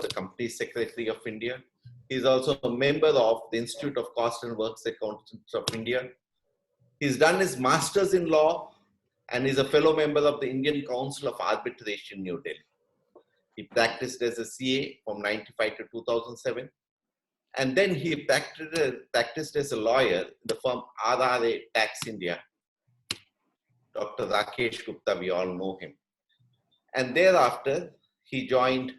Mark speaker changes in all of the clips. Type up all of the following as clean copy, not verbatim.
Speaker 1: the Company Secretary of India. He is also a member of the Institute of Cost and Works Accountants of India. He's done his master's in law and is a fellow member of the Indian Council of Arbitration, New Delhi. He practiced as a CA from 95 to 2007. And then he practiced as a lawyer in the firm RRA Tax India. Dr. Rakesh Gupta, we all know him. And thereafter, he joined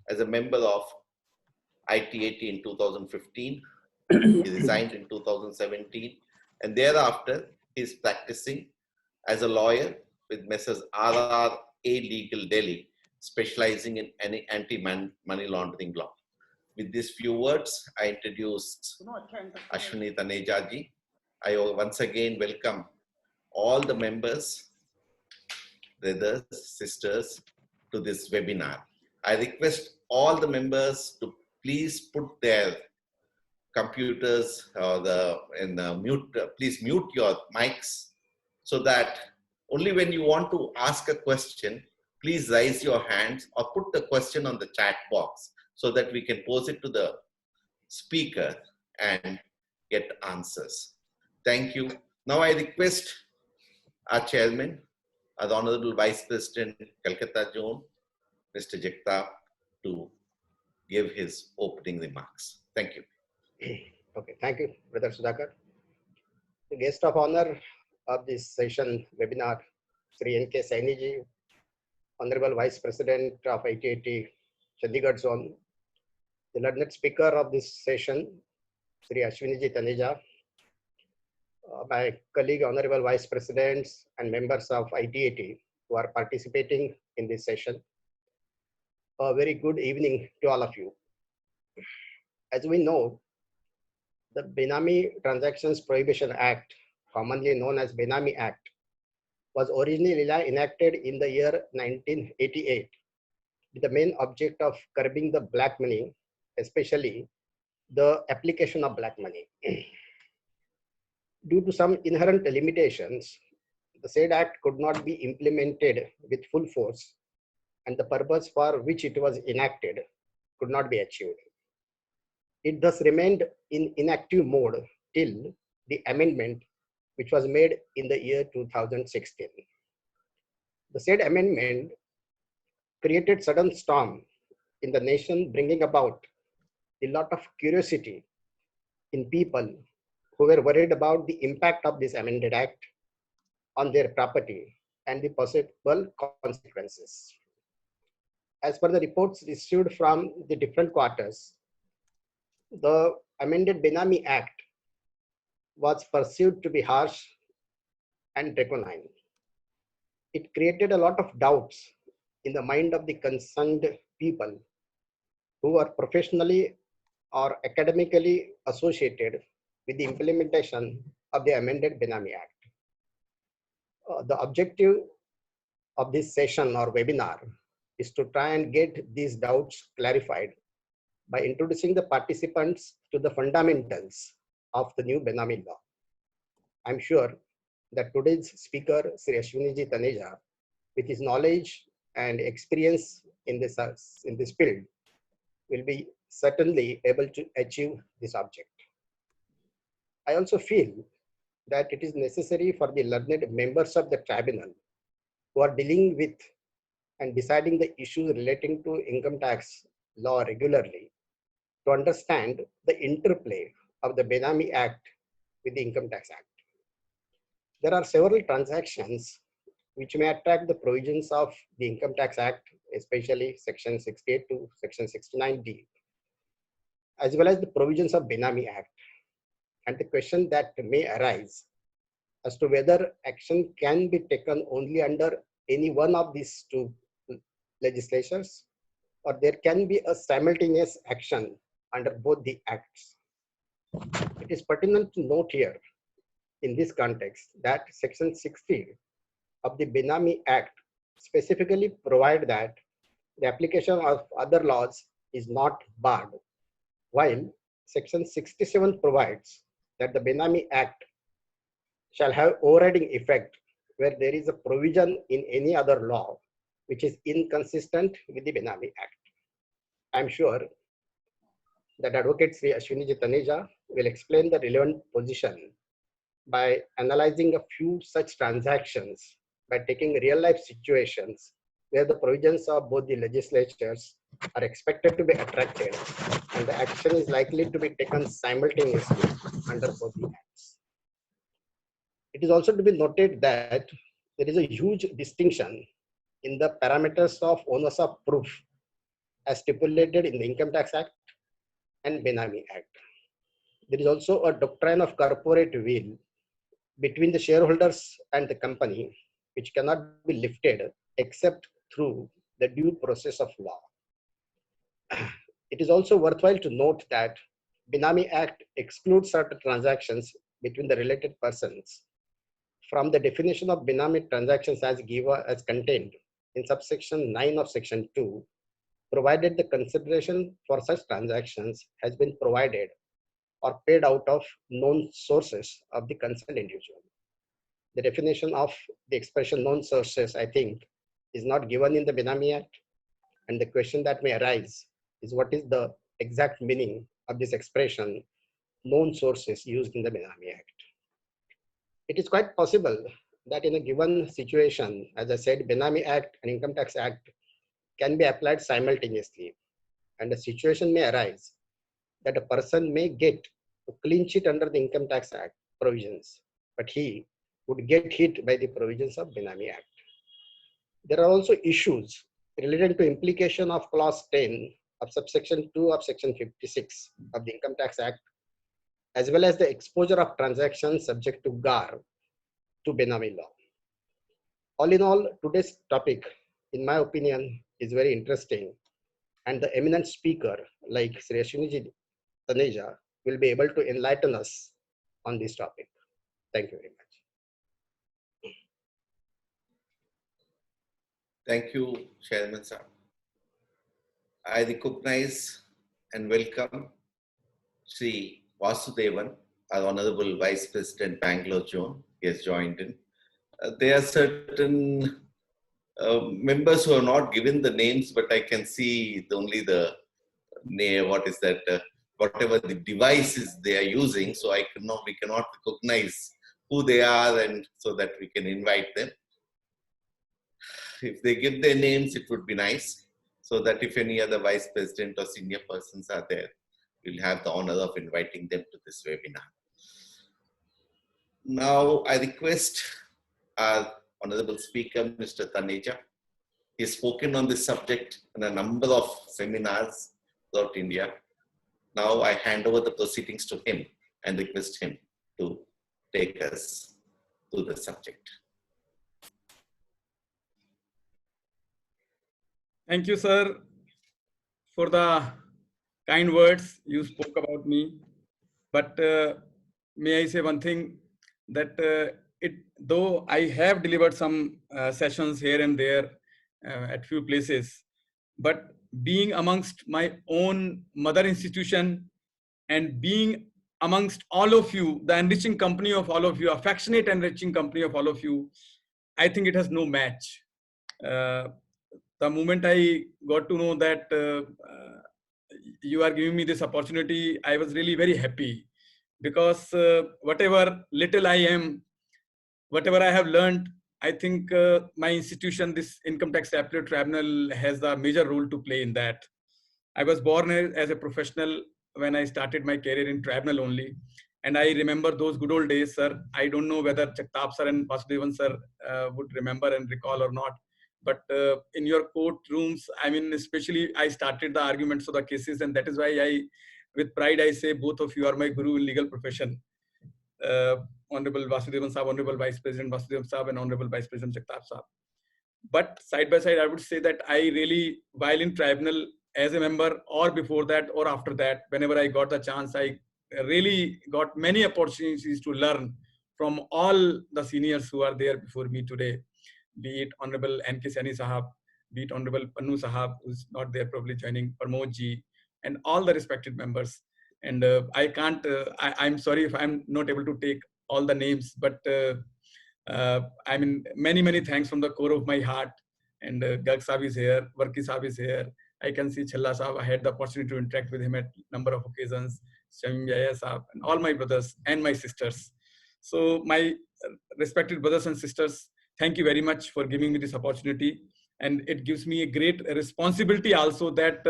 Speaker 1: as a member of ITAT in 2015. He resigned in 2017. And thereafter, he's practicing as a lawyer with Messrs. RRA Legal Delhi, specializing in anti-money laundering law. With these few words, I introduce Ashwini Taneja ji. I once again welcome all the members, brothers, sisters, to this webinar. I request all the members to please put their computers mute. Please mute your mics so that only when you want to ask a question, please raise your hands or put the question on the chat box so that we can pose it to the speaker and get answers. Thank you. Now I request our chairman, our Honorable Vice President, Calcutta Zone, Mr. Jagtap, to give his opening remarks. Thank you.
Speaker 2: Okay, thank you, Brother Sudhakar. The guest of honor of this session webinar, Sri N.K. Saini ji, Honorable Vice President of ITAT Chandigarh Zone, the learned speaker of this session, Sri Ashwini ji Taneja, my colleague, Honorable Vice Presidents and members of ITAT who are participating in this session. A very good evening to all of you. As we know, the Benami Transactions Prohibition Act, commonly known as Benami Act, was originally enacted in the year 1988 with the main object of curbing the black money, especially the application of black money. Due to some inherent limitations, the said act could not be implemented with full force, and the purpose for which it was enacted could not be achieved. It thus remained in inactive mode till the amendment which was made in the year 2016. The said amendment created sudden storm in the nation, bringing about a lot of curiosity in people who were worried about the impact of this amended act on their property and the possible consequences. As per the reports received from the different quarters, the amended Benami Act was perceived to be harsh and draconian. It created a lot of doubts in the mind of the concerned people who are professionally or academically associated with the implementation of the amended Benami Act. The objective of this session or webinar is to try and get these doubts clarified by introducing the participants to the fundamentals of the new Benami law. I'm sure that today's speaker, Sri Ashwini ji Taneja, with his knowledge and experience in this field, will be certainly able to achieve this object. I also feel that it is necessary for the learned members of the tribunal who are dealing with and deciding the issues relating to income tax law regularly to understand the interplay of the Benami Act with the Income Tax Act. There are several transactions which may attract the provisions of the Income Tax Act, especially Section 68 to Section 69D, as well as the provisions of Benami Act. And the question that may arise as to whether action can be taken only under any one of these two legislations, or there can be a simultaneous action under both the acts. It is pertinent to note here in this context that Section 60 of the Benami Act specifically provide that the application of other laws is not barred, while Section 67 provides that the Benami Act shall have overriding effect where there is a provision in any other law which is inconsistent with the Benami Act. I'm sure that Advocate Sri Ashwini Taneja will explain the relevant position by analyzing a few such transactions by taking real life situations where the provisions of both the legislatures are expected to be attracted and the action is likely to be taken simultaneously under both the acts. It is also to be noted that there is a huge distinction in the parameters of onus of proof as stipulated in the Income Tax Act and Benami Act. There is also a doctrine of corporate will between the shareholders and the company, which cannot be lifted except through the due process of law. It is also worthwhile to note that Benami Act excludes certain transactions between the related persons from the definition of Benami transactions as contained in subsection 9 of section 2, provided the consideration for such transactions has been provided or paid out of known sources of the concerned individual. The definition of the expression known sources, I think, is not given in the Benami Act. And the question that may arise is what is the exact meaning of this expression, known sources, used in the Benami Act. It is quite possible that in a given situation, as I said, Benami Act and Income Tax Act can be applied simultaneously. And a situation may arise that a person may get a clean sheet under the Income Tax Act provisions, but he would get hit by the provisions of Benami Act. There are also issues related to implication of clause 10 of subsection 2 of section 56 of the Income Tax Act, as well as the exposure of transactions subject to GAR to Benami law. All in all, today's topic, in my opinion, is very interesting, and the eminent speaker like Sri Ashwini Taneja will be able to enlighten us on this topic. Thank you very much.
Speaker 1: Thank you, Chairman sir. I recognize and welcome Sri Vasudevan, our Honorable Vice President, Bangalore Zone. He has joined in. There are certain members who are not given the names, but I can see only the name, what is that, whatever the devices they are using, so we cannot recognize who they are, and so that we can invite them. If they give their names, it would be nice, so that if any other vice president or senior persons are there, we'll have the honor of inviting them to this webinar. Now, I request our Honorable Speaker, Mr. Taneja. He has spoken on this subject in a number of seminars throughout India. Now, I hand over the proceedings to him and request him to take us to the subject.
Speaker 3: Thank you, sir, for the kind words you spoke about me. But may I say one thing, that though I have delivered some sessions here and there at few places, but being amongst my own mother institution and being amongst all of you, the enriching company of all of you, affectionate enriching company of all of you, I think it has no match. The moment I got to know that you are giving me this opportunity, I was really very happy, because whatever little I am, whatever I have learned, I think my institution, this Income Tax Appellate Tribunal, has a major role to play in that. I was born as a professional when I started my career in tribunal only. And I remember those good old days, sir. I don't know whether Jagtap sir and Vasudevan sir would remember and recall or not. But in your courtrooms, I mean, especially I started the arguments of the cases, and that is why with pride, I say both of you are my guru in legal profession. Honorable Vasudevan Saab, Honorable Vice President Vasudevan Saab, and Honorable Vice President Jagtap Saab. But side by side, I would say that I really, while in tribunal as a member or before that or after that, whenever I got the chance, I really got many opportunities to learn from all the seniors who are there before me today. Be it Honorable N.K. Saini Sahab, be it Honorable Pannu Sahab, who's not there probably joining, Pramod ji, and all the respected members. And I can't, I'm sorry if I'm not able to take all the names, but I mean, many thanks from the core of my heart. And Garg Sahab is here, Varki Sahab is here, I can see Challa Saab. I had the opportunity to interact with him at number of occasions. Shamim Yahya Saab, and all my brothers and my sisters. So my respected brothers and sisters, thank you very much for giving me this opportunity. And it gives me a great responsibility also that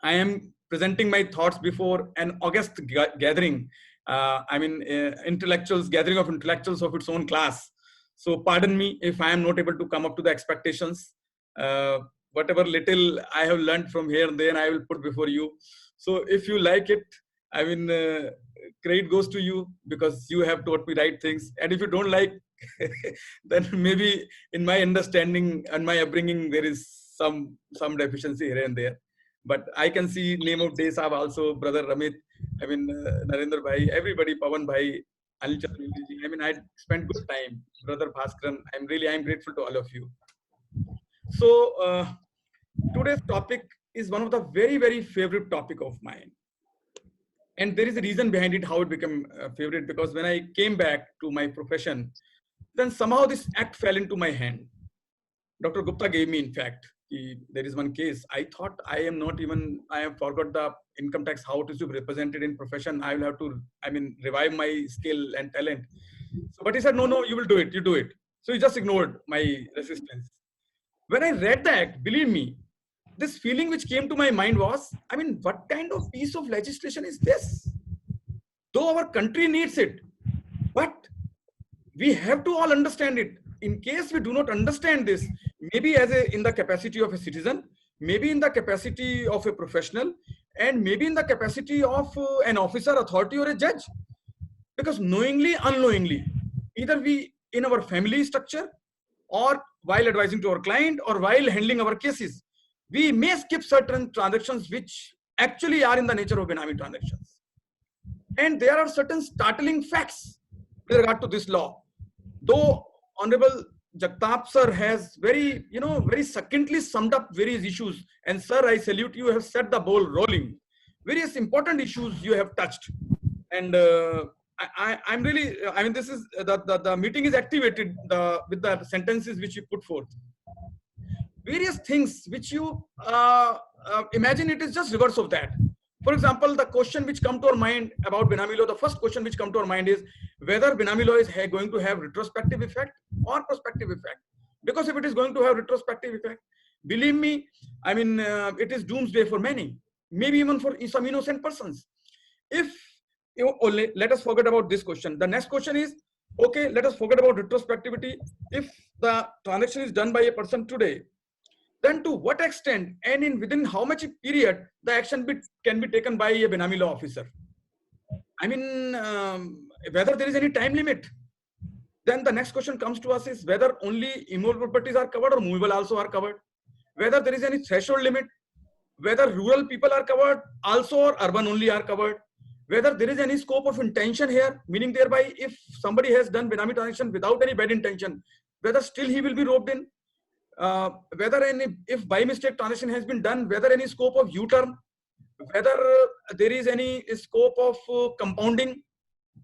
Speaker 3: I am presenting my thoughts before an august gathering. Intellectuals, gathering of intellectuals of its own class. So pardon me if I am not able to come up to the expectations. Whatever little I have learned from here and there, I will put before you. So if you like it, credit goes to you because you have taught me right things. And if you don't like, then maybe in my understanding and my upbringing, there is some deficiency here and there. But I can see name of Day Saab also, Brother Ramit, Narendra Bhai, everybody, Pawan Bhai, Anil Chaturvedi. I spent good time. Brother Bhaskaran, I'm grateful to all of you. So today's topic is one of the very, very favorite topic of mine. And there is a reason behind it, how it became a favorite, because when I came back to my profession, then somehow this act fell into my hand. Dr. Gupta gave me, in fact, there is one case. I thought I have forgot the income tax, how it is to be represented in profession. I will have to, revive my skill and talent. So, but he said, no, you will do it, you do it. So he just ignored my resistance. When I read the act, believe me, this feeling which came to my mind was, what kind of piece of legislation is this? Though our country needs it, but we have to all understand it. In case we do not understand this, maybe in the capacity of a citizen, maybe in the capacity of a professional, and maybe in the capacity of an officer, authority, or a judge. Because knowingly, unknowingly, either we in our family structure, or while advising to our client, or while handling our cases, we may skip certain transactions which actually are in the nature of Benami transactions. And there are certain startling facts with regard to this law. Though Honorable Jagtap sir has very succinctly summed up various issues, and sir, I salute you, have set the ball rolling. Various important issues you have touched. And I'm really, this is, the meeting is activated with the sentences which you put forth. Various things which you imagine it is just reverse of that. For example, the question which come to our mind about Benami law, the first question which come to our mind is whether Benami law is going to have retrospective effect or prospective effect. Because if it is going to have retrospective effect, believe me, it is doomsday for many, maybe even for some innocent persons. Let us forget about this question. The next question is, okay, let us forget about retrospectivity. If the transaction is done by a person today, then to what extent and within how much period the action can be taken by a Benami law officer? Whether there is any time limit. Then the next question comes to us is whether only immobile properties are covered or movable also are covered. Whether there is any threshold limit. Whether rural people are covered also or urban only are covered. Whether there is any scope of intention here, meaning thereby if somebody has done Benami transaction without any bad intention, whether still he will be roped in. If by mistake transaction has been done, whether any scope of U-turn, whether there is any scope of compounding.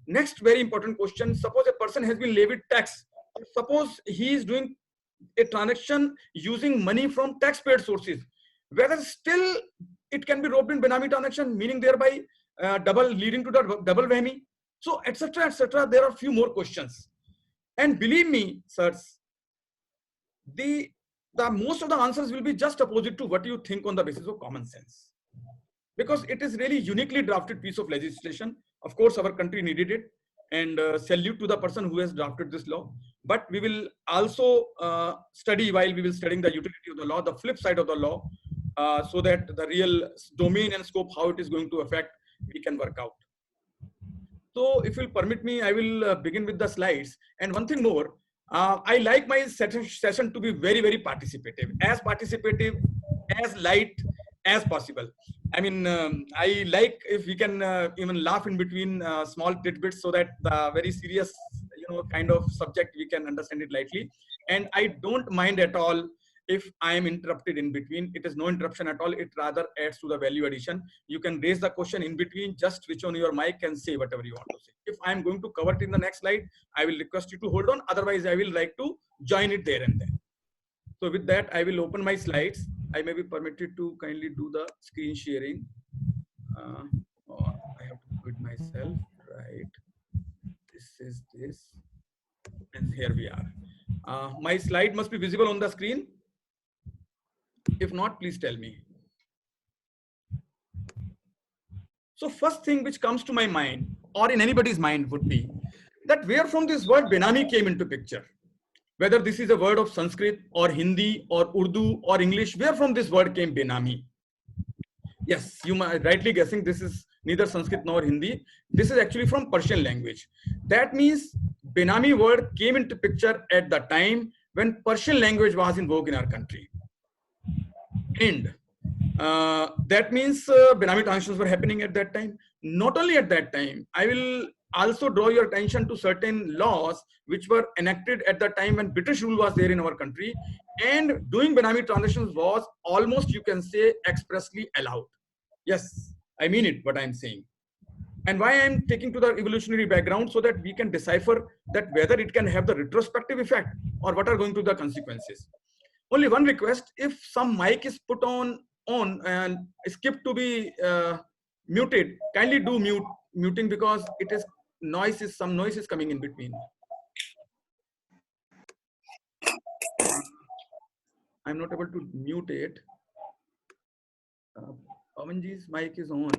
Speaker 3: Next very important question, suppose a person has been levied tax, suppose he is doing a transaction using money from taxpayer sources, whether still it can be roped in Benami transaction, meaning thereby leading to the double whammy. So etc. There are few more questions, and believe me, sirs, the most of the answers will be just opposite to what you think on the basis of common sense, because it is really uniquely drafted piece of legislation. Of course, our country needed it, and salute to the person who has drafted this law. But we will also study, while we will studying the utility of the law, the flip side of the law, so that the real domain and scope, how it is going to affect, we can work out. So if you'll permit me, I will begin with the slides. And one thing more, I like my session to be very, very participative, as light as possible. I like if we can even laugh in between small tidbits, so that the very serious, kind of subject, we can understand it lightly. And I don't mind at all if I am interrupted in between. It is no interruption at all. It rather adds to the value addition. You can raise the question in between, just switch on your mic and say whatever you want to say. If I am going to cover it in the next slide, I will request you to hold on. Otherwise, I will like to join it there and then. So with that, I will open my slides. I may be permitted to kindly do the screen sharing. Or I have to do it myself, right? This is this, and here we are. My slide must be visible on the screen. If not, please tell me. So first thing which comes to my mind, or in anybody's mind, would be that where from this word Benami came into picture. Whether this is a word of Sanskrit or Hindi or Urdu or English, where from this word came Benami? Yes, you might rightly guessing this is neither Sanskrit nor Hindi. This is actually from Persian language. That means Benami word came into picture at the time when Persian language was in vogue in our country. And that means Benami transactions were happening at that time. Not only at that time, I will also draw your attention to certain laws which were enacted at the time when British rule was there in our country, and doing Benami transactions was almost, you can say, expressly allowed. Yes, I mean it, what I'm saying. And why I'm taking to the evolutionary background, so that we can decipher that whether it can have the retrospective effect or what are going to be the consequences. Only one request: if some mic is put on and skip to be muted, kindly do muting, because it is some noise is coming in between. I'm not able to mute it. Pavanji's mic is on.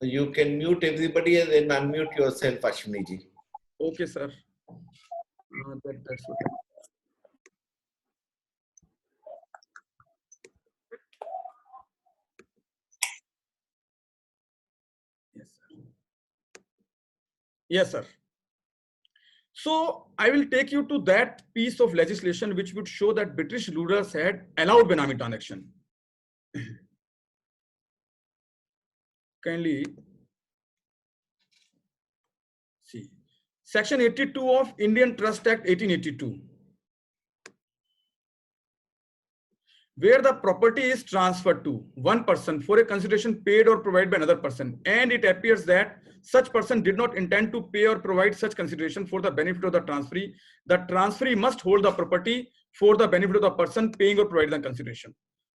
Speaker 1: You can mute everybody and then unmute yourself, Ashwini ji.
Speaker 3: Okay, sir. That's okay. Yes, sir. Yes, sir. So I will take you to that piece of legislation which would show that British rulers had allowed Benami transaction. Kindly see Section 82 of Indian Trust Act 1882, where the property is transferred to one person for a consideration paid or provided by another person, and it appears that such person did not intend to pay or provide such consideration for the benefit of the transferee must hold the property for the benefit of the person paying or providing the consideration.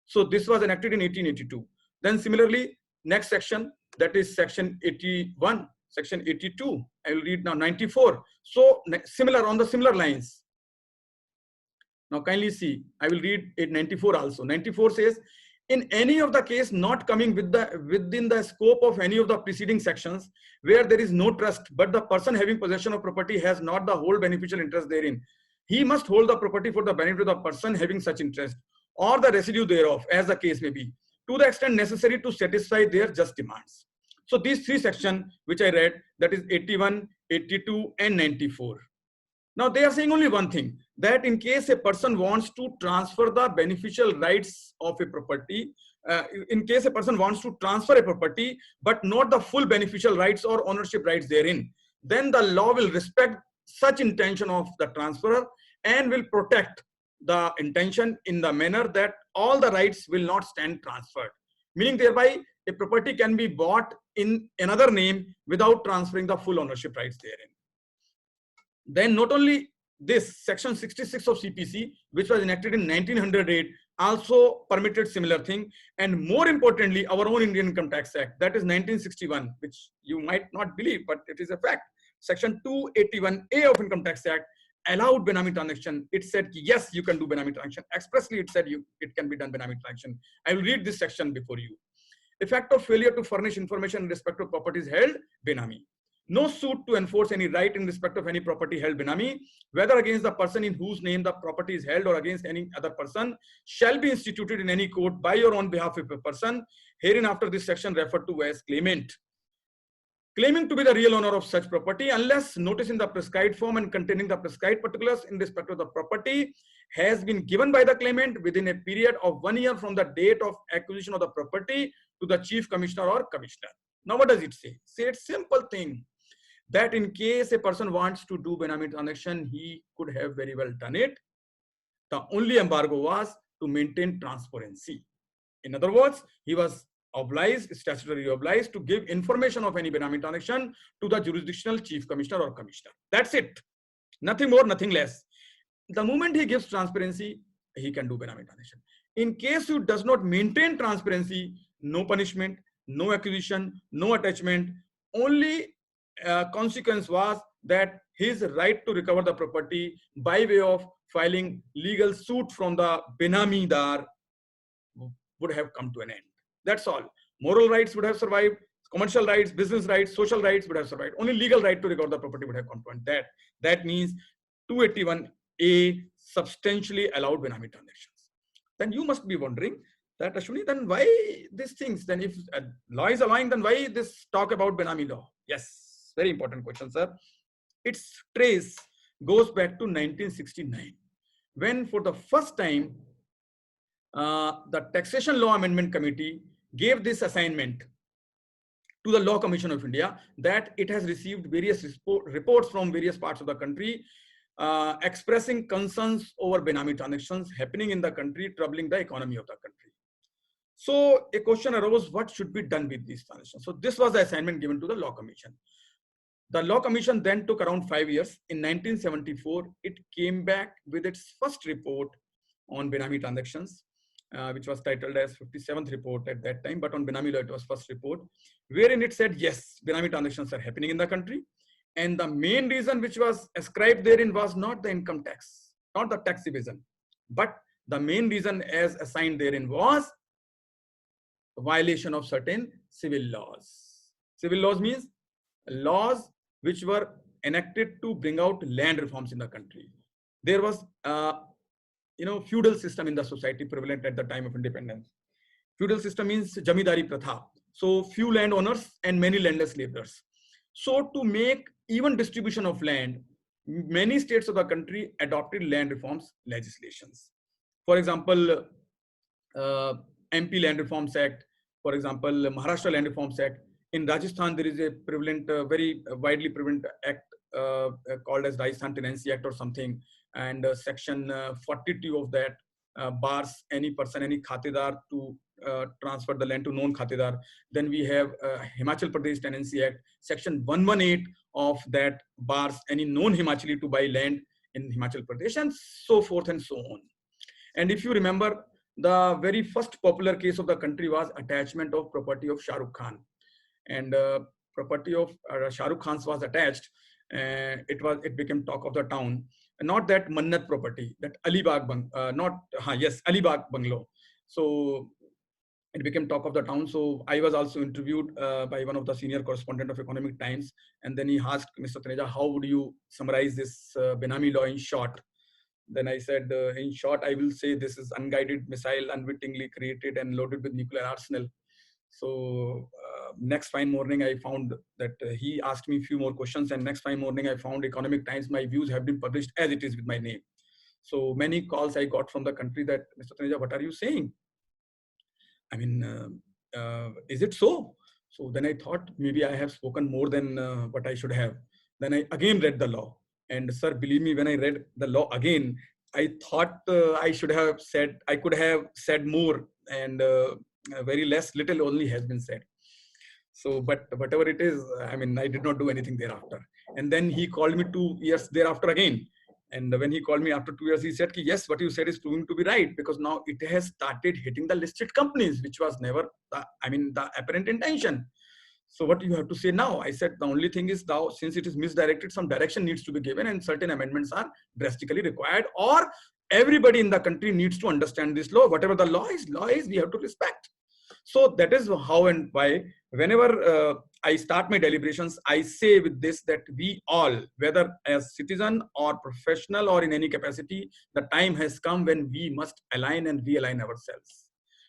Speaker 3: So this was enacted in 1882. Then similarly, next section, that is section 81, section 82. I will read now 94. So similar, on the similar lines. Now kindly see, I will read 94 also. 94 says, in any of the case not coming within the scope of any of the preceding sections, where there is no trust, but the person having possession of property has not the whole beneficial interest therein, he must hold the property for the benefit of the person having such interest, or the residue thereof, as the case may be, to the extent necessary to satisfy their just demands. So these three sections which I read, that is 81, 82, and 94. Now they are saying only one thing, that in case a person wants to transfer the beneficial rights of a property, in case a person wants to transfer a property, but not the full beneficial rights or ownership rights therein, then the law will respect such intention of the transferor and will protect the intention in the manner that all the rights will not stand transferred. Meaning thereby a property can be bought in another name without transferring the full ownership rights therein. Then not only this, section 66 of CPC, which was enacted in 1908, also permitted similar thing. And more importantly, our own Indian Income Tax Act, that is 1961, which you might not believe, but it is a fact. Section 281A of Income Tax Act allowed Benami transaction. It said, yes, you can do Benami transaction. Expressly, it said it can be done Benami transaction. I will read this section before you. Effect of failure to furnish information in respect of properties held Benami. No suit to enforce any right in respect of any property held Benami, whether against the person in whose name the property is held or against any other person, shall be instituted in any court by or on behalf of a person, hereinafter this section referred to as claimant, claiming to be the real owner of such property, unless notice in the prescribed form and containing the prescribed particulars in respect of the property has been given by the claimant within a period of 1 year from the date of acquisition of the property to the chief commissioner or commissioner. Now what does it say? Say it's simple thing, that in case a person wants to do Benami transaction, he could have very well done it. The only embargo was to maintain transparency. In other words, he was obliged, statutorily obliged, to give information of any Benami transaction to the jurisdictional chief commissioner or commissioner. That's it. Nothing more, nothing less. The moment he gives transparency, he can do Benami transaction. In case you does not maintain transparency, no punishment, no acquisition, no attachment. Only consequence was that his right to recover the property by way of filing legal suit from the Benamidar would have come to an end. That's all. Moral rights would have survived. Commercial rights, business rights, social rights would have survived. Only legal right to recover the property would have come to an end. That means 281A substantially allowed Benami transactions. Then you must be wondering that, Ashwini, then why these things? Then if law is allowing, then why this talk about Benami law? Yes, very important question, sir. Its trace goes back to 1969, when for the first time, the Taxation Law Amendment Committee gave this assignment to the Law Commission of India, that it has received various reports from various parts of the country expressing concerns over Benami transactions happening in the country, troubling the economy of the country. So a question arose, what should be done with these transactions? So this was the assignment given to the Law Commission. The Law Commission then took around 5 years. In 1974, it came back with its first report on Benami transactions, which was titled as 57th report at that time, but on Benami law, it was first report, wherein it said, yes, Benami transactions are happening in the country. And the main reason which was ascribed therein was not the income tax, not the tax evasion, but the main reason as assigned therein was violation of certain civil laws. Civil laws means laws which were enacted to bring out land reforms in the country. There was feudal system in the society prevalent at the time of independence. Feudal system means jamidari pratha. So few landowners and many landless laborers. So to make even distribution of land, many states of the country adopted land reforms legislations. For example, MP Land Reforms Act, for example, Maharashtra Land Reforms Act. In Rajasthan, there is a prevalent, very widely prevalent act called as Rajasthan Tenancy Act or something. And section 42 of that bars any person, any khatedar to transfer the land to non-khatedar. Then we have Himachal Pradesh Tenancy Act. Section 118 of that bars any non-Himachali to buy land in Himachal Pradesh, and so forth and so on. And if you remember, the very first popular case of the country was attachment of property of Shah Rukh Khan. And property of Shah Rukh Khan's was attached. It became talk of the town. Not that Mannat property, that Alibag Alibag bungalow. So it became talk of the town. So I was also interviewed by one of the senior correspondent of Economic Times, and then he asked Mr. Taneja, how would you summarize this Benami law in short? Then I said, in short, I will say this is unguided missile unwittingly created and loaded with nuclear arsenal. So next fine morning, I found that he asked me a few more questions, and next fine morning, I found Economic Times, my views have been published as it is with my name. So many calls I got from the country that, Mr. Taneja, what are you saying? I mean, is it so? So then I thought maybe I have spoken more than what I should have. Then I again read the law. And sir, believe me, when I read the law again, I thought I could have said more, and very little only has been said. So, but whatever it is, I mean, I did not do anything thereafter. And then he called me 2 years thereafter again. And when he called me after 2 years, he said, yes, what you said is proving to be right, because now it has started hitting the listed companies, which was never, the apparent intention. So what you have to say now? I said, the only thing is now, since it is misdirected, some direction needs to be given and certain amendments are drastically required, or everybody in the country needs to understand this law. Whatever the law is, we have to respect. So that is how and why, whenever I start my deliberations, I say with this that we all, whether as citizen or professional or in any capacity, the time has come when we must align and realign ourselves.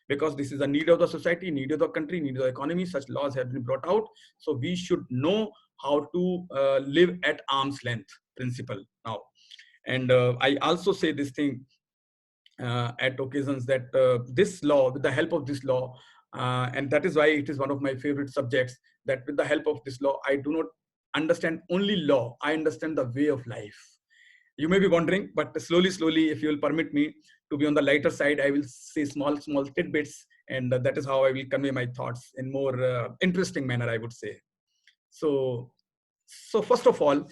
Speaker 3: Because this is a need of the society, need of the country, need of the economy. Such laws have been brought out. So we should know how to live at arm's length principle now. And I also say this thing at occasions that this law, with the help of this law, and that is why it is one of my favorite subjects, that with the help of this law, I do not understand only law, I understand the way of life. You may be wondering, but slowly, if you will permit me to be on the lighter side, I will say small tidbits, and that is how I will convey my thoughts in more interesting manner, I would say. So first of all,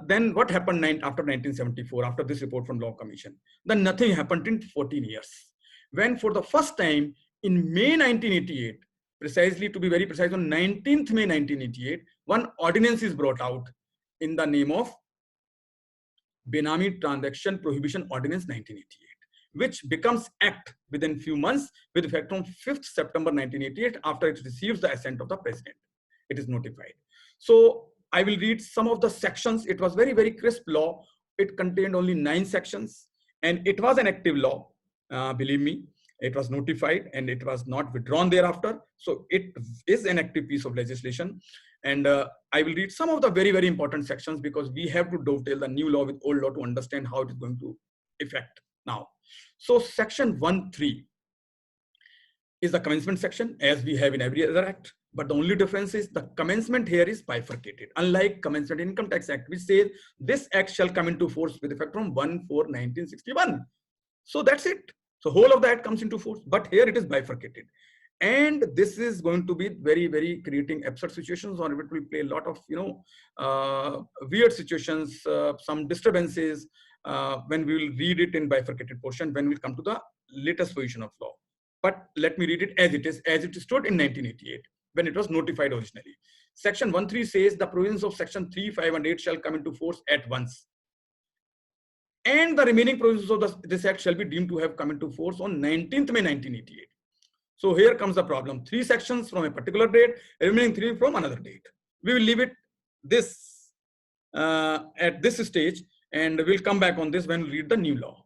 Speaker 3: then what happened after 1974, after this report from Law Commission? Then nothing happened in 14 years. when for the first time in May 1988, precisely to be very precise, on 19th May 1988, one ordinance is brought out in the name of Benami Transaction Prohibition Ordinance 1988, which becomes act within few months with effect from 5th September 1988 after it receives the assent of the president. It is notified. So I will read some of the sections. It was very, very crisp law. It contained only 9 sections and it was an active law. Believe me, it was notified and it was not withdrawn thereafter. So it is an active piece of legislation. And I will read some of the very, very important sections because we have to dovetail the new law with old law to understand how it is going to affect now. So section 1(3) is the commencement section as we have in every other act. But the only difference is the commencement here is bifurcated. Unlike Commencement Income Tax Act, which says this act shall come into force with effect from 1/4/1961. So that's it. So whole of the act comes into force, but here it is bifurcated. And this is going to be very, very creating absurd situations, or it will play a lot of, weird situations, some disturbances when we will read it in bifurcated portion, when we come to the latest position of law. But let me read it as it is, as it stood in 1988, when it was notified originally. Section 1(3) says the provisions of section 3, 5 and 8 shall come into force at once. And the remaining provisions of this act shall be deemed to have come into force on 19th May 1988. So here comes the problem. 3 sections from a particular date, remaining 3 from another date. We will leave it this at this stage, and we'll come back on this when we read the new law.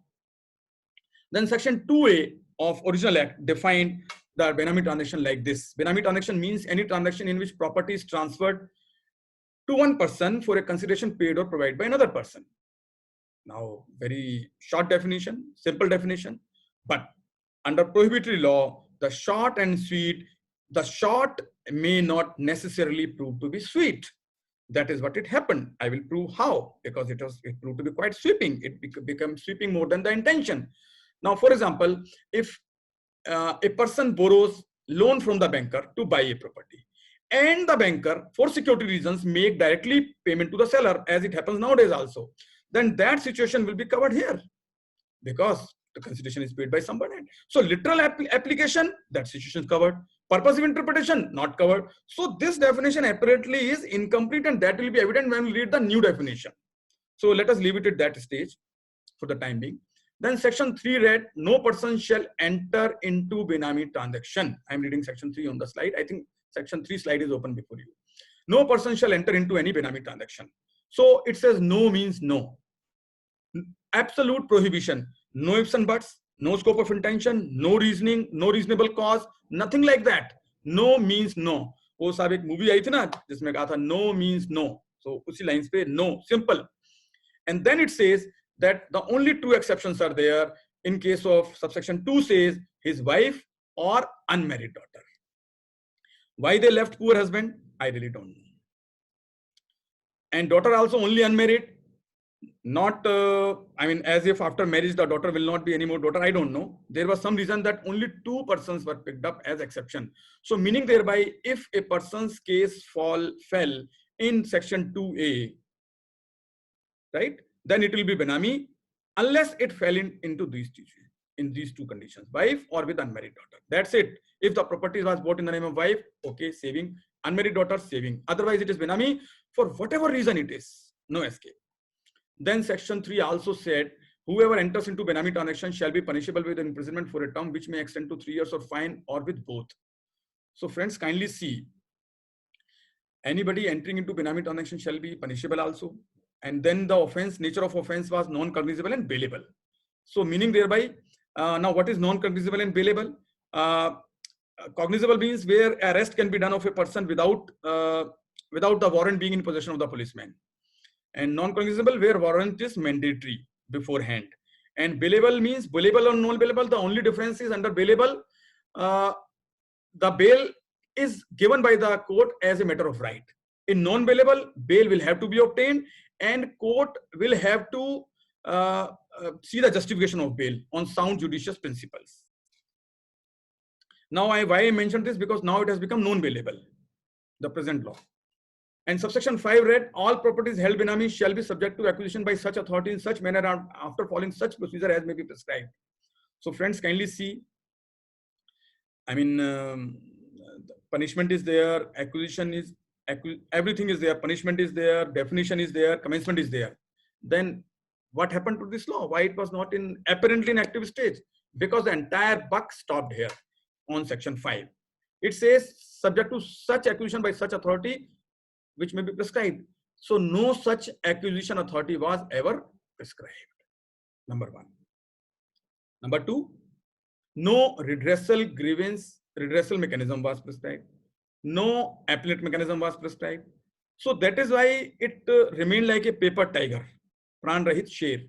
Speaker 3: Then section 2A of original act defined the Benami transaction like this. Benami transaction means any transaction in which property is transferred to one person for a consideration paid or provided by another person. Now, very short definition, simple definition, but under prohibitory law, the short and sweet, the short may not necessarily prove to be sweet. That is what it happened. I will prove how, because it proved to be quite sweeping. It becomes sweeping more than the intention. Now, for example, if a person borrows loan from the banker to buy a property, and the banker, for security reasons, make directly payment to the seller, as it happens nowadays also, then that situation will be covered here, because the consideration is paid by somebody. So literal application, that situation is covered. Purposive interpretation, not covered. So this definition apparently is incomplete, and that will be evident when we read the new definition. So let us leave it at that stage for the time being. Then section 3 read, no person shall enter into Benami transaction. I am reading section 3 on the slide. I think section 3 slide is open before you. No person shall enter into any Benami transaction. So it says no means no. Absolute prohibition. No ifs and buts, no scope of intention, no reasoning, no reasonable cause, nothing like that. No means no. वो साहब एक movie आई थी ना जिसमें कहा था no means no. So उसी lines पे no, simple. And then it says that the only 2 exceptions are there in case of subsection 2 says his wife or unmarried daughter. Why they left poor husband? I really don't know. And daughter also only unmarried. Not, as if after marriage the daughter will not be any more daughter. I don't know. There was some reason that only 2 persons were picked up as exception. So meaning thereby, if a person's case fell in section 2A, right, then it will be Benami unless it fell into these 2 conditions, wife or with unmarried daughter. That's it. If the property was bought in the name of wife, okay, saving. Unmarried daughter, saving. Otherwise it is Benami for whatever reason it is. No escape. Then section 3 also said, whoever enters into Benami transaction shall be punishable with imprisonment for a term which may extend to 3 years or fine or with both. So friends, kindly see, anybody entering into Benami transaction shall be punishable also. And then the offense, nature of offense was non-cognizable and bailable. So meaning thereby, now what is non-cognizable and bailable? Cognizable means where arrest can be done of a person without the warrant being in possession of the policeman. And non-cognizable where warrant is mandatory beforehand. And bailable means bailable or non-bailable. The only difference is under bailable, the bail is given by the court as a matter of right. In non-bailable, bail will have to be obtained and court will have to see the justification of bail on sound judicious principles. Now, why I mentioned this? Because now it has become non-bailable, the present law. And subsection 5 read, all properties held Benami shall be subject to acquisition by such authority in such manner after following such procedure as may be prescribed. So friends, kindly see, I mean, punishment is there, acquisition is, everything is there, punishment is there, definition is there, commencement is there. Then what happened to this law? Why it was not in apparently in active stage? Because the entire buck stopped here on section 5. It says subject to such acquisition by such authority which may be prescribed. So no such acquisition authority was ever prescribed. Number 1. Number 2, no redressal mechanism was prescribed. No appellate mechanism was prescribed. So that is why it remained like a paper tiger, pran rahit sher.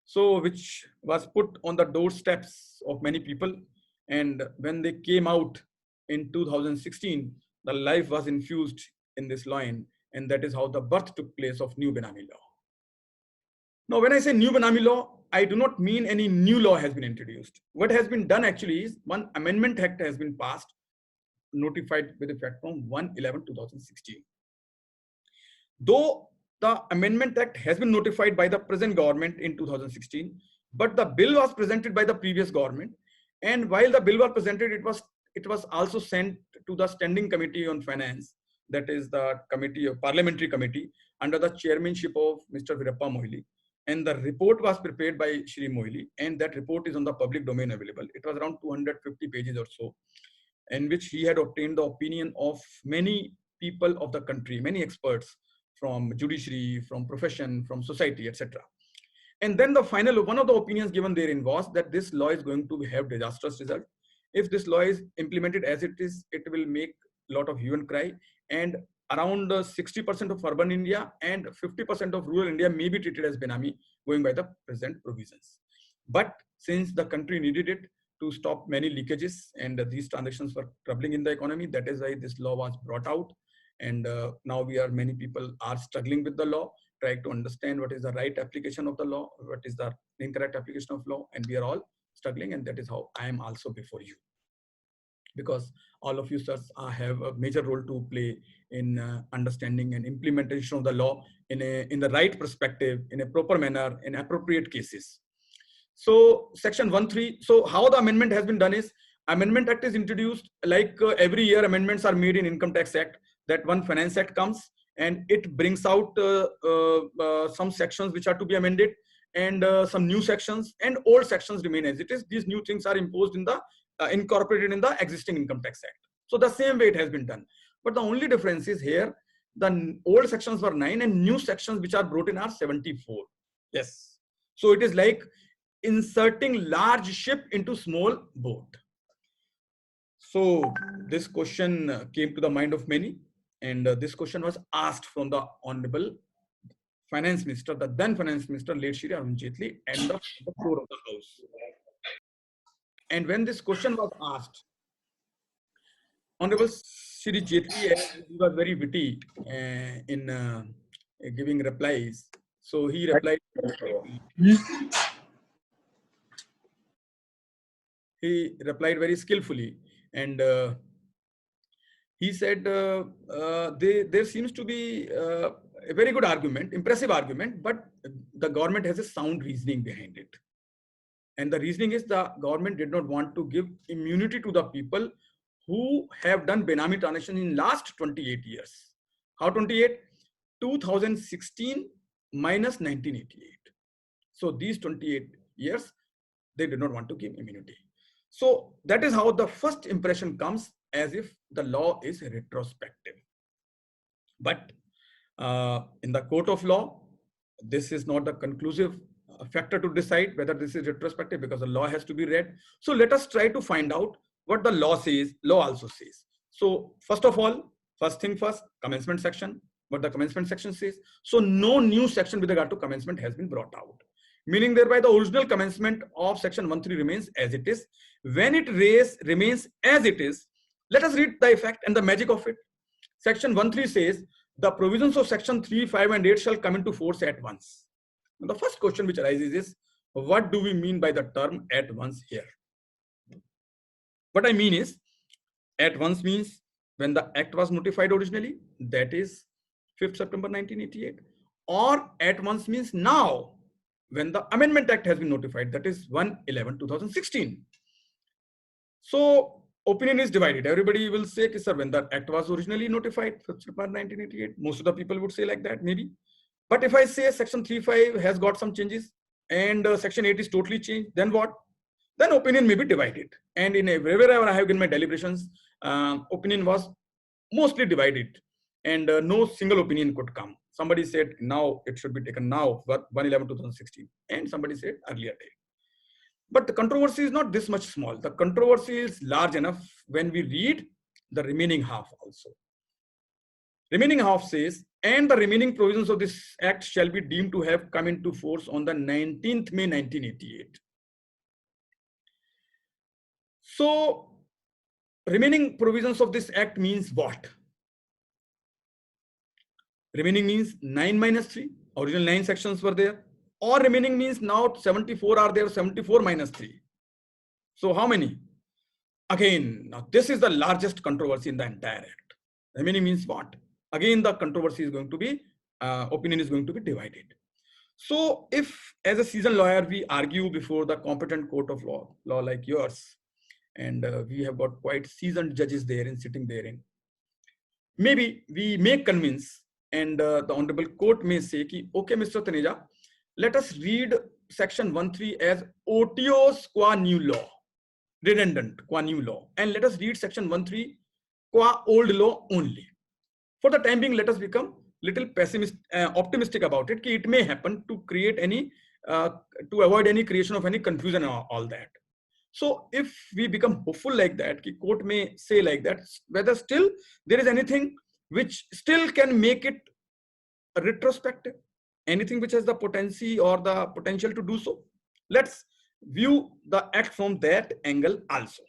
Speaker 3: So which was put on the doorsteps of many people. And when they came out in 2016, the life was infused in this line. And that is how the birth took place of new Benami law. Now, when I say new Benami law, I do not mean any new law has been introduced. What has been done actually is one amendment act has been passed, notified with effect from 1/11/2016. Though the amendment act has been notified by the present government in 2016, but the bill was presented by the previous government. And while the bill was presented, it was also sent to the Standing Committee on Finance, that is the committee, parliamentary committee, under the chairmanship of Mr. Virappa Moily. And the report was prepared by Shri Moily, and that report is on the public domain available. It was around 250 pages or so, in which he had obtained the opinion of many people of the country, many experts from judiciary, from profession, from society, etc. And then the final, one of the opinions given therein was that this law is going to have disastrous result. If this law is implemented as it is, it will make a lot of hue and cry, and around 60% of urban India and 50% of rural India may be treated as Benami going by the present provisions. But since the country needed it to stop many leakages and these transactions were troubling in the economy, that is why this law was brought out. And now many people are struggling with the law, trying to understand what is the right application of the law, what is the incorrect application of law, and we are all struggling. And that is how I am also before you, because all of you sirs have a major role to play in understanding and implementation of the law in the right perspective, in a proper manner, in appropriate cases. So section 1.3, so how the amendment has been done is, Amendment Act is introduced like every year amendments are made in Income Tax Act, that one Finance Act comes and it brings out some sections which are to be amended, and some new sections, and old sections remain as it is. These new things are imposed in the incorporated in the existing Income Tax Act. So the same way it has been done. But the only difference is here, the old sections were 9 and new sections which are brought in are 74. Yes. So it is like inserting large ship into small boat. So this question came to the mind of many, and this question was asked from the Honorable Finance Minister, the then Finance Minister, late Shri Arun Jaitley, and the floor of the House. And when this question was asked, Honorable Shri Jaitley, he was very witty in giving replies. So he replied. He replied very skillfully, and he said there seems to be a very good argument, impressive argument, but the government has a sound reasoning behind it. And the reasoning is the government did not want to give immunity to the people who have done Benami transaction in last 28 years. How 28? 2016 minus 1988. So these 28 years, they did not want to give immunity. So that is how the first impression comes, as if the law is retrospective. But in the court of law, this is not the conclusive factor to decide whether this is retrospective, because the law has to be read. So let us try to find out what the law says, law also says. So first of all, first thing first, commencement section, what the commencement section says. So no new section with regard to commencement has been brought out, meaning thereby the original commencement of section 1.3 remains as it is. When it remains as it is, let us read the effect and the magic of it. Section 1.3 says, the provisions of section 3, 5 and 8 shall come into force at once. And the first question which arises is, what do we mean by the term at once here? What I mean is, at once means when the act was notified originally, that is 5th September 1988, or at once means now, when the Amendment Act has been notified, that is 1/11/2016. So opinion is divided. Everybody will say, sir, when the act was originally notified, 1988, most of the people would say like that, maybe. But if I say section 3.5 has got some changes and section 8 is totally changed, then what? Then opinion may be divided. And in wherever I have given my deliberations, opinion was mostly divided, and no single opinion could come. Somebody said now it should be taken now, 1/11/2016, and somebody said earlier date. But the controversy is not this much small. The controversy is large enough when we read the remaining half also. Remaining half says, and the remaining provisions of this act shall be deemed to have come into force on the 19th May 1988. So, remaining provisions of this act means what? Remaining means 9 minus 3. Original 9 sections were there. Or remaining means now 74 are there, 74 minus 3. So how many? Again, now this is the largest controversy in the entire act. Remaining means what? Again, the controversy is going to be, opinion is going to be divided. So if as a seasoned lawyer, we argue before the competent court of law like yours, and we have got quite seasoned judges therein, sitting therein, maybe we may convince, and the honorable court may say, ki, okay, Mr. Taneja, let us read section 1.3 as otiose qua new law, redundant qua new law, and let us read section 1.3 qua old law only. For the time being, let us become little optimistic about it, ki it may happen to create any, to avoid any creation of any confusion and all that. So if we become hopeful like that, ki court may say like that, whether still there is anything which still can make it retrospective, anything which has the potency or the potential to do so. Let's view the act from that angle also.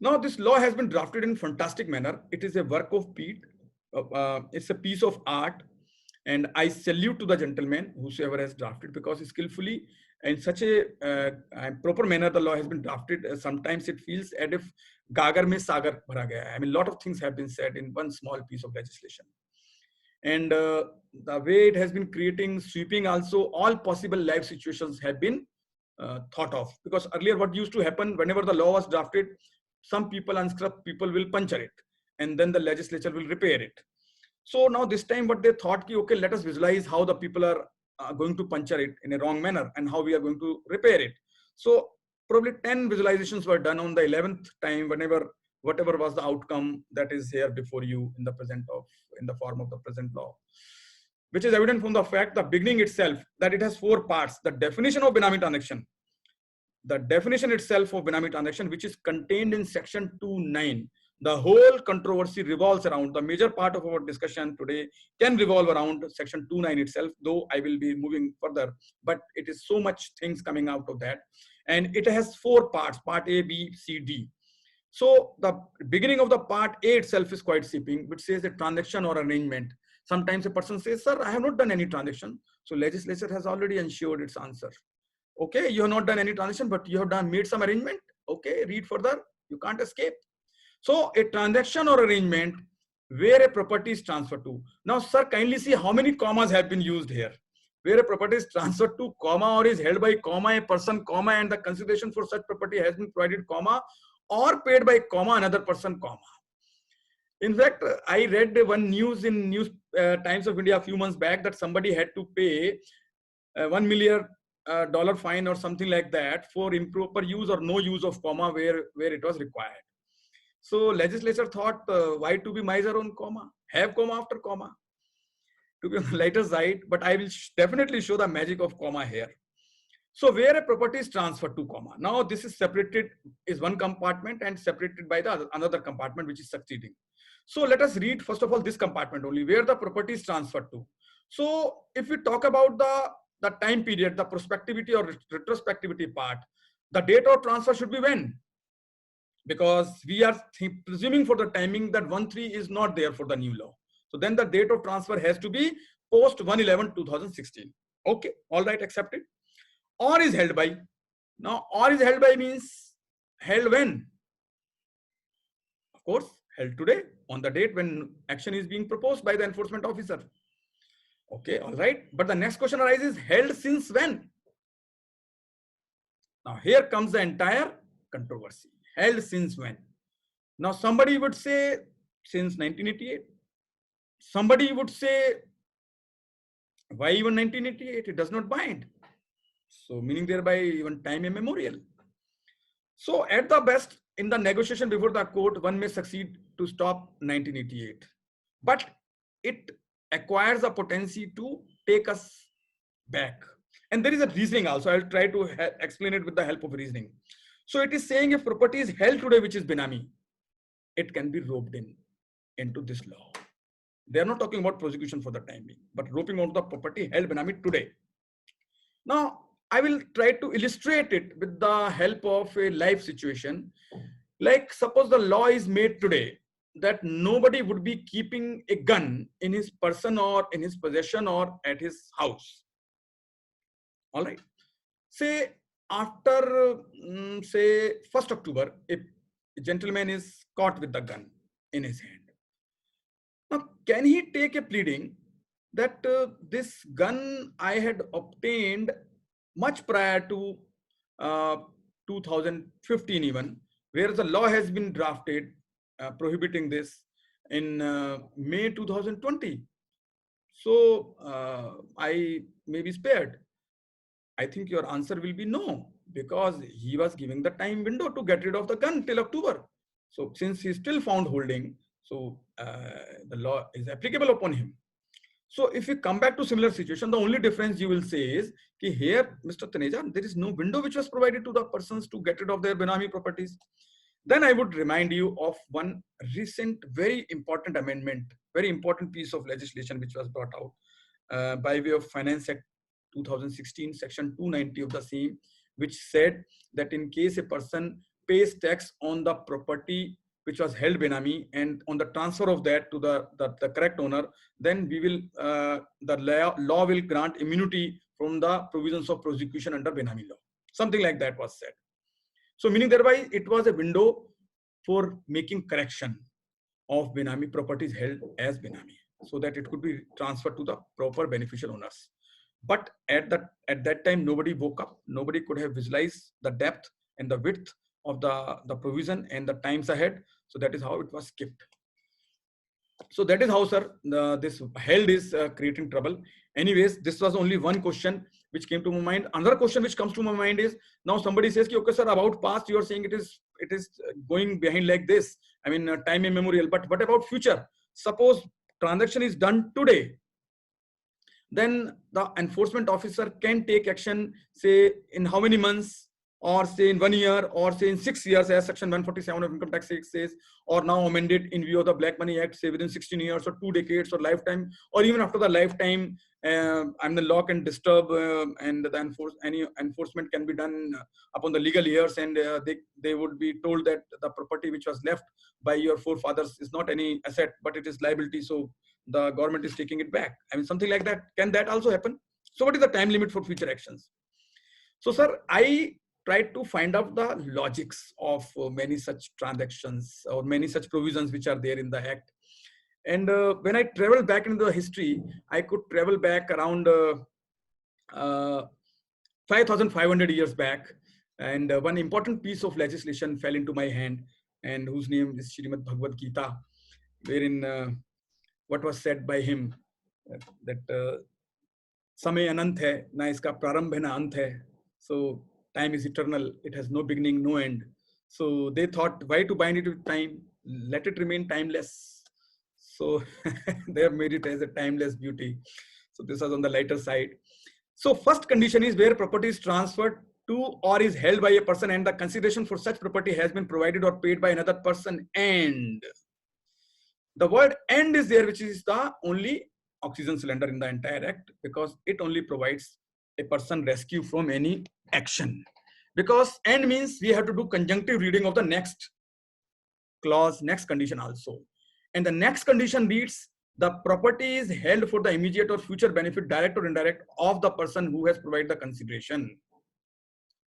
Speaker 3: Now, this law has been drafted in fantastic manner. It is a work of Pete. It's a piece of art, and I salute to the gentleman whosoever has drafted, because skillfully in such a proper manner the law has been drafted. Sometimes it feels as if gagar mein sagar bhara gaya. I mean, a lot of things have been said in one small piece of legislation, and the way it has been creating, sweeping also all possible life situations have been thought of. Because earlier what used to happen, whenever the law was drafted, some people, unscruped people, will puncture it, and then the legislature will repair it. So now this time what they thought, ki, okay, let us visualize how the people are going to puncture it in a wrong manner and how we are going to repair it. So probably 10 visualizations were done on the 11th time, whatever was the outcome that is here before you in the form of the present law, which is evident from the fact, the beginning itself, that it has 4 parts. The definition of Benami transaction, the definition itself of Benami transaction, which is contained in section 2.9. The whole controversy revolves around, the major part of our discussion today can revolve around section 2.9 itself, though I will be moving further, but it is so much things coming out of that. And it has 4 parts, part A, B, C, D. So the beginning of the part A itself is quite sweeping, which says a transaction or arrangement. Sometimes a person says, sir, I have not done any transaction. So legislature has already ensured its answer. Okay, you have not done any transaction, but you have made some arrangement. Okay, read further, you can't escape. So a transaction or arrangement where a property is transferred to. Now, sir, kindly see how many commas have been used here. Where a property is transferred to, comma, or is held by, comma, a person, comma, and the consideration for such property has been provided, comma, or paid by, comma, another person, comma. In fact, I read one news in News Times of India a few months back that somebody had to pay $1 million fine or something like that for improper use or no use of comma where it was required. So legislature thought, why to be miser on comma? Have comma after comma. To be on the lighter side, but I will definitely show the magic of comma here. So where a property is transferred to, comma. Now this is separated, is one compartment and separated by the another compartment which is succeeding. So let us read first of all this compartment only, where the property is transferred to. So if we talk about the time period, the prospectivity or retrospectivity part, the date of transfer should be when? Because we are presuming for the timing that 1.3 is not there for the new law. So then the date of transfer has to be post 1/11/2016. Okay, all right, accepted. Or is held by. Now, or is held by means held when? Of course, held today on the date when action is being proposed by the enforcement officer. Okay, all right. But the next question arises, held since when? Now here comes the entire controversy. Held since when? Now somebody would say since 1988. Somebody would say, why even 1988? It does not bind. So meaning thereby even time immemorial. So at the best, in the negotiation before the court, one may succeed to stop 1988. But it acquires a potency to take us back. And there is a reasoning also. I'll try to explain it with the help of reasoning. So it is saying if property is held today, which is Benami, it can be roped into this law. They are not talking about prosecution for the time being, but roping onto the property held Benami today. Now, I will try to illustrate it with the help of a live situation. Like suppose the law is made today that nobody would be keeping a gun in his person or in his possession or at his house. All right. Say after, say 1st October, if a gentleman is caught with the gun in his hand. Now, can he take a pleading that this gun I had obtained much prior to 2015 even, where the law has been drafted prohibiting this in May 2020. So I may be spared. I think your answer will be no, because he was giving the time window to get rid of the gun till October. So since he is still found holding, so the law is applicable upon him. So if you come back to similar situation, the only difference you will say is that here, Mr. Taneja, there is no window which was provided to the persons to get rid of their Benami properties. Then I would remind you of one recent, very important amendment, very important piece of legislation which was brought out by way of Finance Act 2016, section 290 of the same, which said that in case a person pays tax on the property which was held Benami and on the transfer of that to the correct owner, then we will, the law will grant immunity from the provisions of prosecution under Benami law. Something like that was said. So meaning thereby it was a window for making correction of Benami properties held as Benami, so that it could be transferred to the proper beneficial owners. But at that time, nobody woke up. Nobody could have visualized the depth and the width of the provision and the times ahead. So that is how it was skipped. So that is how, sir, this held is creating trouble. Anyways, this was only one question which came to my mind. Another question which comes to my mind is, now somebody says, okay, sir, about past, you are saying it is going behind like this. I mean, time immemorial. But what about future? Suppose transaction is done today. Then the enforcement officer can take action, say in how many months, or say in 1 year, or say in 6 years, as section 147 of Income Tax Act says, or now amended in view of the Black Money Act, say within 16 years or 2 decades or lifetime, or even after the lifetime, the law can disturb and any enforcement can be done upon the legal years, and they would be told that the property which was left by your forefathers is not any asset, but it is liability. So the government is taking it back. I mean, something like that. Can that also happen? So what is the time limit for future actions? So, sir, I tried to find out the logics of many such transactions or many such provisions which are there in the Act. And when I traveled back into the history, I could travel back around 5,500 years back. And one important piece of legislation fell into my hand, and whose name is Shrimad Bhagavad Gita, wherein what was said by him that Samay anant hai, na iska prarambh hai na ant hai. So time is eternal, it has no beginning, no end. So they thought, why to bind it with time? Let it remain timeless. So they have made it as a timeless beauty. So this was on the lighter side. So first condition is where property is transferred to or is held by a person and the consideration for such property has been provided or paid by another person. And the word "and" is there, which is the only oxygen cylinder in the entire Act, because it only provides a person rescue from any action. Because "and" means we have to do conjunctive reading of the next clause, next condition also. And the next condition reads, the property is held for the immediate or future benefit, direct or indirect, of the person who has provided the consideration.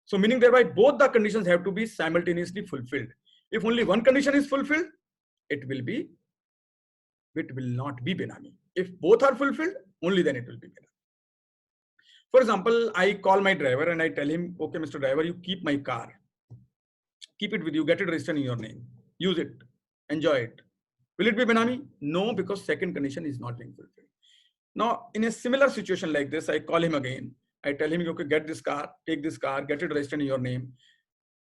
Speaker 3: So meaning thereby both the conditions have to be simultaneously fulfilled. If only one condition is fulfilled, it will not be Benami. If both are fulfilled, only then it will be benami. For example, I call my driver and I tell him, okay, Mr. Driver, you keep my car. Keep it with you, get it registered in your name. Use it, enjoy it. Will it be benami? No, because second condition is not being fulfilled. Now, in a similar situation like this, I call him again. I tell him, okay, get this car, take this car, get it registered in your name.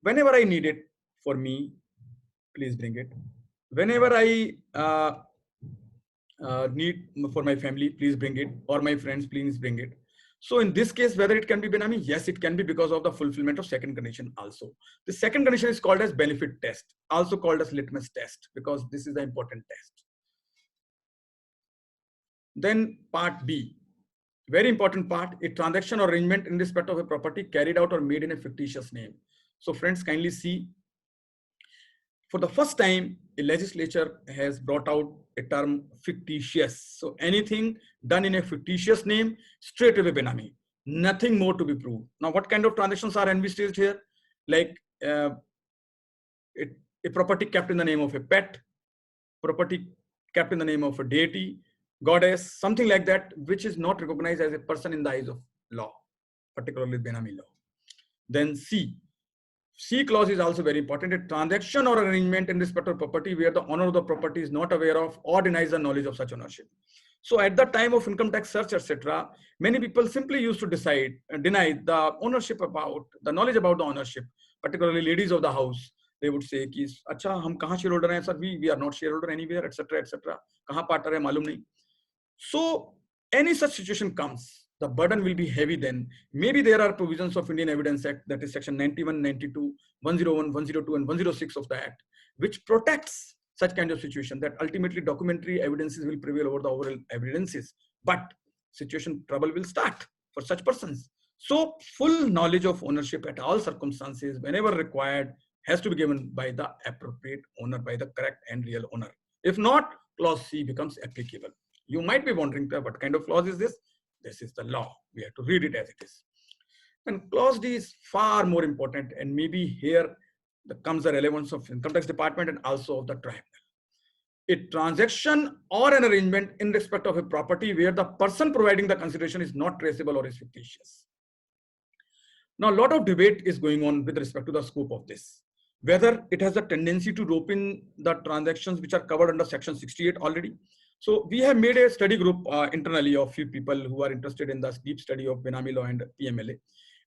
Speaker 3: Whenever I need it for me, please bring it. Whenever I need for my family, please bring it. Or my friends, please bring it. So in this case, whether it can be benami? Yes, it can be because of the fulfillment of second condition also. The second condition is called as benefit test, also called as litmus test, because this is the important test. Then part B, very important part, a transaction or arrangement in respect of a property carried out or made in a fictitious name. So friends, kindly see, for the first time, a legislature has brought out a term fictitious. So anything done in a fictitious name, straight away benami, nothing more to be proved. Now, what kind of transactions are envisaged here? Like a property kept in the name of a pet, property kept in the name of a deity, goddess, something like that, which is not recognized as a person in the eyes of law, particularly benami law. Then C clause is also very important. A transaction or arrangement in respect of property where the owner of the property is not aware of or denies the knowledge of such ownership. So at the time of income tax search, etc., many people simply used to deny the ownership about, the knowledge about the ownership, particularly ladies of the house. They would say, "Acha, hum kahan shareholder hain, sir? We are not shareholder anywhere, etc., etc. Kahan partner hai, malum nahi." So any such situation comes, the burden will be heavy then. Maybe there are provisions of Indian Evidence Act, that is section 91, 92, 101, 102 and 106 of the Act, which protects such kind of situation, that ultimately documentary evidences will prevail over the overall evidences. But situation trouble will start for such persons. So full knowledge of ownership at all circumstances, whenever required, has to be given by the appropriate owner, by the correct and real owner. If not, clause C becomes applicable. You might be wondering, what kind of clause is this? This is the law. We have to read it as it is. And clause D is far more important, and maybe here comes the relevance of Income Tax Department and also of the tribunal. A transaction or an arrangement in respect of a property where the person providing the consideration is not traceable or is fictitious. Now, a lot of debate is going on with respect to the scope of this, whether it has a tendency to rope in the transactions which are covered under section 68 already. So we have made a study group internally of few people who are interested in the deep study of benami law and PMLA.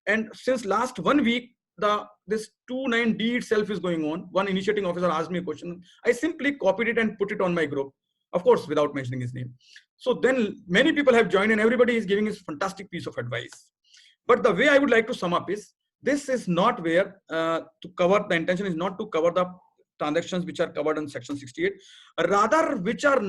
Speaker 3: And since last 1 week, this 29D itself is going on. One initiating officer asked me a question. I simply copied it and put it on my group, of course, without mentioning his name. So then many people have joined and everybody is giving his fantastic piece of advice. But the way I would like to sum up is, this is not where the intention is not to cover the transactions which are covered in section 68, rather which are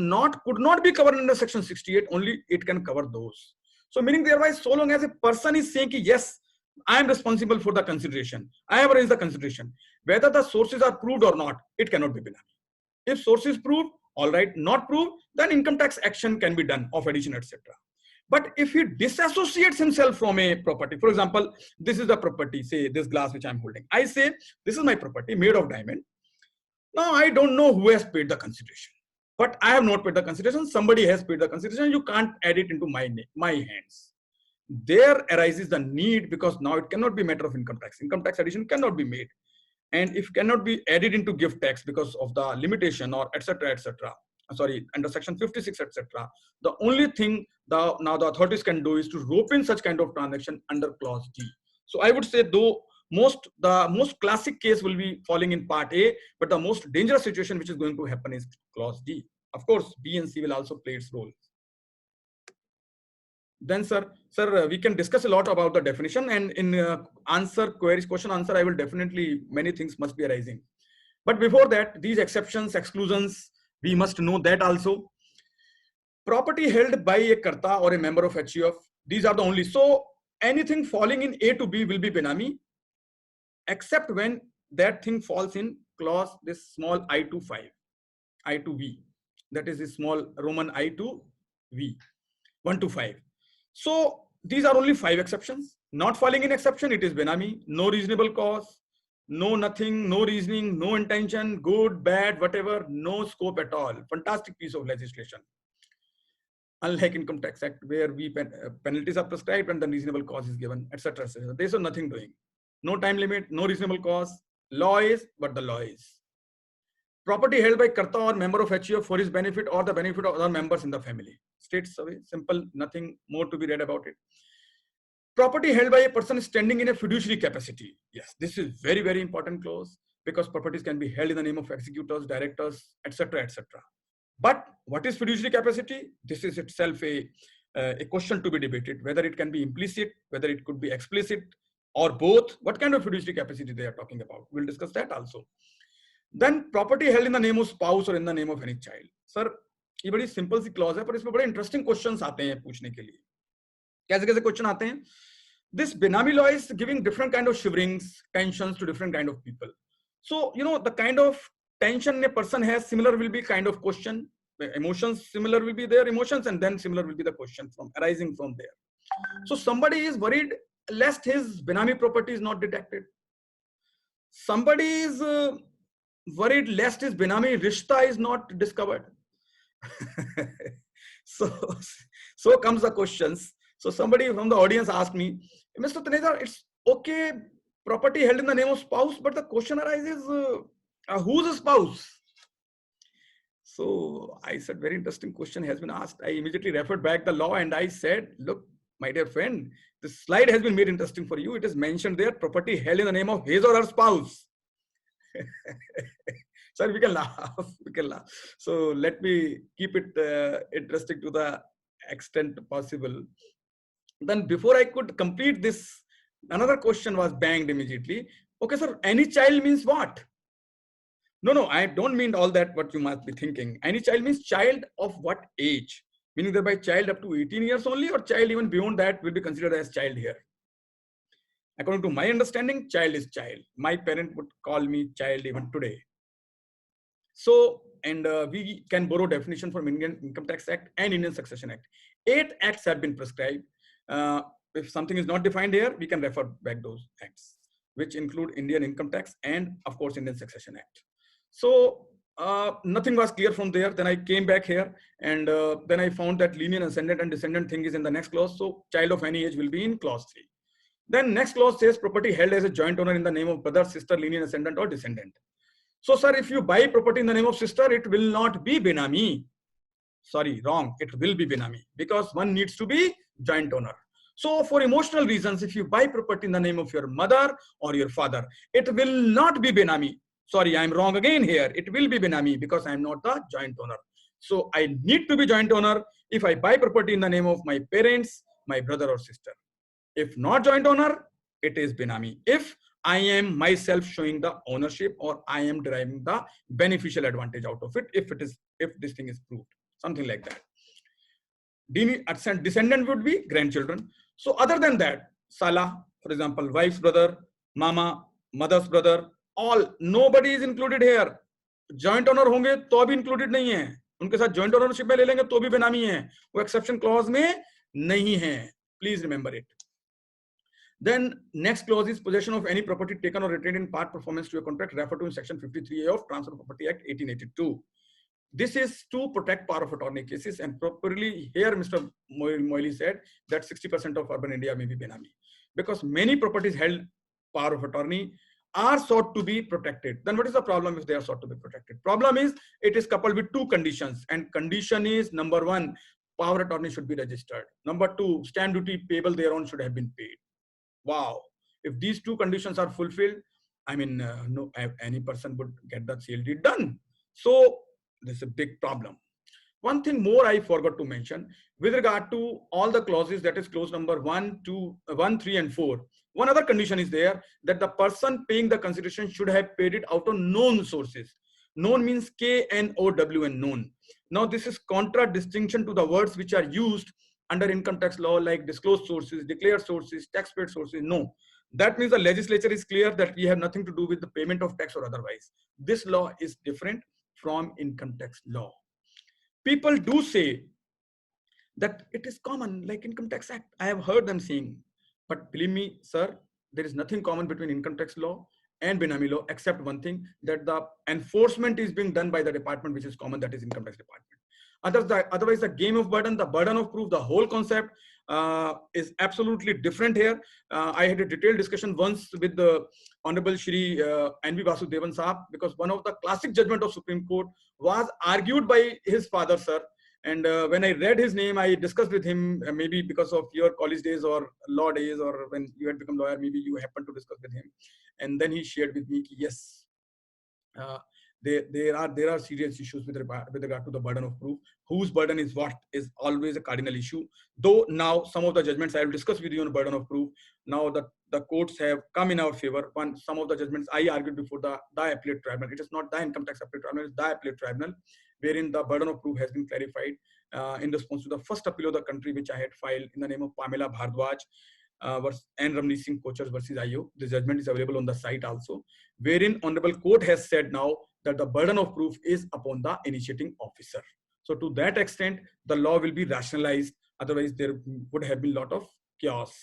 Speaker 3: could not be covered under section 68, only it can cover those. So meaning thereby, so long as a person is saying, yes, I am responsible for the consideration, I have arranged the consideration, whether the sources are proved or not, it cannot be benami. If source is proved, all right, not proved, then income tax action can be done of addition, etc. But if he disassociates himself from a property, for example, this is the property, say this glass which I'm holding. I say, this is my property made of diamond. Now, I don't know who has paid the consideration, but I have not paid the consideration. Somebody has paid the consideration. You can't add it into my hands. There arises the need, because now it cannot be a matter of income tax. Income tax addition cannot be made. And if cannot be added into gift tax because of the limitation or etc., sorry, under section 56, etc., the only thing now the authorities can do is to rope in such kind of transaction under clause D. So I would say, though, the most classic case will be falling in part A, but the most dangerous situation which is going to happen is clause D. Of course, B and C will also play its role. Then, sir, we can discuss a lot about the definition, and in queries, question answer, I will definitely, many things must be arising. But before that, these exceptions, exclusions, we must know that also. Property held by a karta or a member of HUF, these are the only. So anything falling in A to B will be benami, except when that thing falls in clause, this small I to 5, I to V. That is the small Roman I to V, 1 to 5. So these are only 5 exceptions. Not falling in exception, it is benami. No reasonable cause, no nothing, no reasoning, no intention, good, bad, whatever, no scope at all. Fantastic piece of legislation. Unlike Income Tax Act, where penalties are prescribed and then reasonable cause is given, etc. etc. There's nothing doing. No time limit, no reasonable cause. Law is what the law is. Property held by Karta or member of HUF for his benefit or the benefit of other members in the family. States away, simple, nothing more to be read about it. Property held by a person standing in a fiduciary capacity. Yes, this is very, very important clause because properties can be held in the name of executors, directors, etc. etc. But what is fiduciary capacity? This is itself a question to be debated, whether it can be implicit, whether it could be explicit, or both. What kind of fiduciary capacity they are talking about? We'll discuss that also. Then property held in the name of spouse or in the name of any child. Sir, ये बड़ी simple सी clause है पर इसमें बड़े interesting questions आते हैं पूछने के लिए. कैसे कैसे क्वेश्चन आते हैं? This Benami law is giving different kind of shiverings, tensions to different kind of people. So, you know, the kind of tension a person has, similar will be kind of question. Emotions, similar will be their emotions, and then similar will be the question from arising from there. So somebody is worried lest his Benami property is not detected. Somebody is worried lest his Benami Rishta is not discovered. So comes the questions. So somebody from the audience asked me, Mr. Taneja, it's okay, property held in the name of spouse, but the question arises, who's a spouse? So I said, very interesting question has been asked. I immediately referred back the law and I said, look, my dear friend, this slide has been made interesting for you. It is mentioned there, property held in the name of his or her spouse. Sir, we can laugh, we can laugh. So let me keep it interesting to the extent possible. Then before I could complete this, another question was banged immediately. Okay, sir, any child means what? No, I don't mean all that what you must be thinking. Any child means child of what age? Meaning thereby child up to 18 years only, or child even beyond that will be considered as child here. According to my understanding, child is child. My parent would call me child even today. So, and we can borrow definition from Indian Income Tax Act and Indian Succession Act. 8 acts have been prescribed. If something is not defined here, we can refer back those acts, which include Indian Income Tax and of course Indian Succession Act. So nothing was clear from there. Then I came back here and then I found that lineal ascendant and descendant thing is in the next clause. So child of any age will be in clause 3. Then next clause says property held as a joint owner in the name of brother, sister, lineal ascendant or descendant. So sir, if you buy property in the name of sister, it will not be Benami. Sorry, wrong. It will be Benami because one needs to be joint owner. So for emotional reasons, if you buy property in the name of your mother or your father, it will not be Benami. Sorry, I'm wrong again here. It will be Benami because I'm not the joint owner. So I need to be joint owner if I buy property in the name of my parents, my brother or sister. If not joint owner, it is Benami. If I am myself showing the ownership or I am deriving the beneficial advantage out of it, if this thing is proved, something like that. Descendant would be grandchildren. So other than that, Salah, for example, wife's brother, mama, mother's brother, all, nobody is included here. Joint owner होंगे तो भी included नहीं है. उनके साथ joint ownership में ले लेंगे तो भी बेनामी है. वो exception clause में नहीं है. Please remember it. Then next clause is possession of any property taken or retained in part performance to a contract referred to in section 53A of Transfer of Property Act 1882. This is to protect power of attorney cases, and properly here Mr. Moily said that 60% of urban India may be Benami because many properties held power of attorney are sought to be protected. Then what is the problem if they are sought to be protected? Problem is it is coupled with 2 conditions, and condition is number 1, power attorney should be registered. Number 2, stamp duty payable thereon should have been paid. Wow, if these 2 conditions are fulfilled, I mean, no, any person would get the sale deed done. So this is a big problem. One thing more I forgot to mention with regard to all the clauses, that is clause number 1, 3 and 4. One other condition is there that the person paying the consideration should have paid it out of known sources. Known means K-N-O-W-N, known. Now this is contradistinction to the words which are used under income tax law like disclosed sources, declared sources, tax paid sources. No, that means the legislature is clear that we have nothing to do with the payment of tax or otherwise. This law is different from income tax law. People do say that it is common like income tax act. I have heard them saying, but believe me, sir, there is nothing common between income tax law and Benami law except one thing, that the enforcement is being done by the department which is common, that is income tax department. Otherwise, the game of burden, the burden of proof, the whole concept is absolutely different here. I had a detailed discussion once with the Honorable Shri N.V. Vasudevan Saab, because one of the classic judgment of Supreme Court was argued by his father, sir. And when I read his name, I discussed with him, maybe because of your college days or law days, or when you had become lawyer, maybe you happened to discuss with him. And then he shared with me, yes, there are serious issues with regard to the burden of proof. Whose burden is what is always a cardinal issue. Though now some of the judgments I will discuss with you on burden of proof. Now the courts have come in our favor. Some of the judgments I argued before the appellate tribunal. It is not the income tax appellate tribunal, it is the appellate tribunal, wherein the burden of proof has been clarified in response to the first appeal of the country, which I had filed in the name of Pamela Bhardwaj and Ramneet Singh Kochar versus IO. The judgment is available on the site also, wherein Honorable Court has said now that the burden of proof is upon the initiating officer. So to that extent, the law will be rationalized. Otherwise, there would have been a lot of chaos,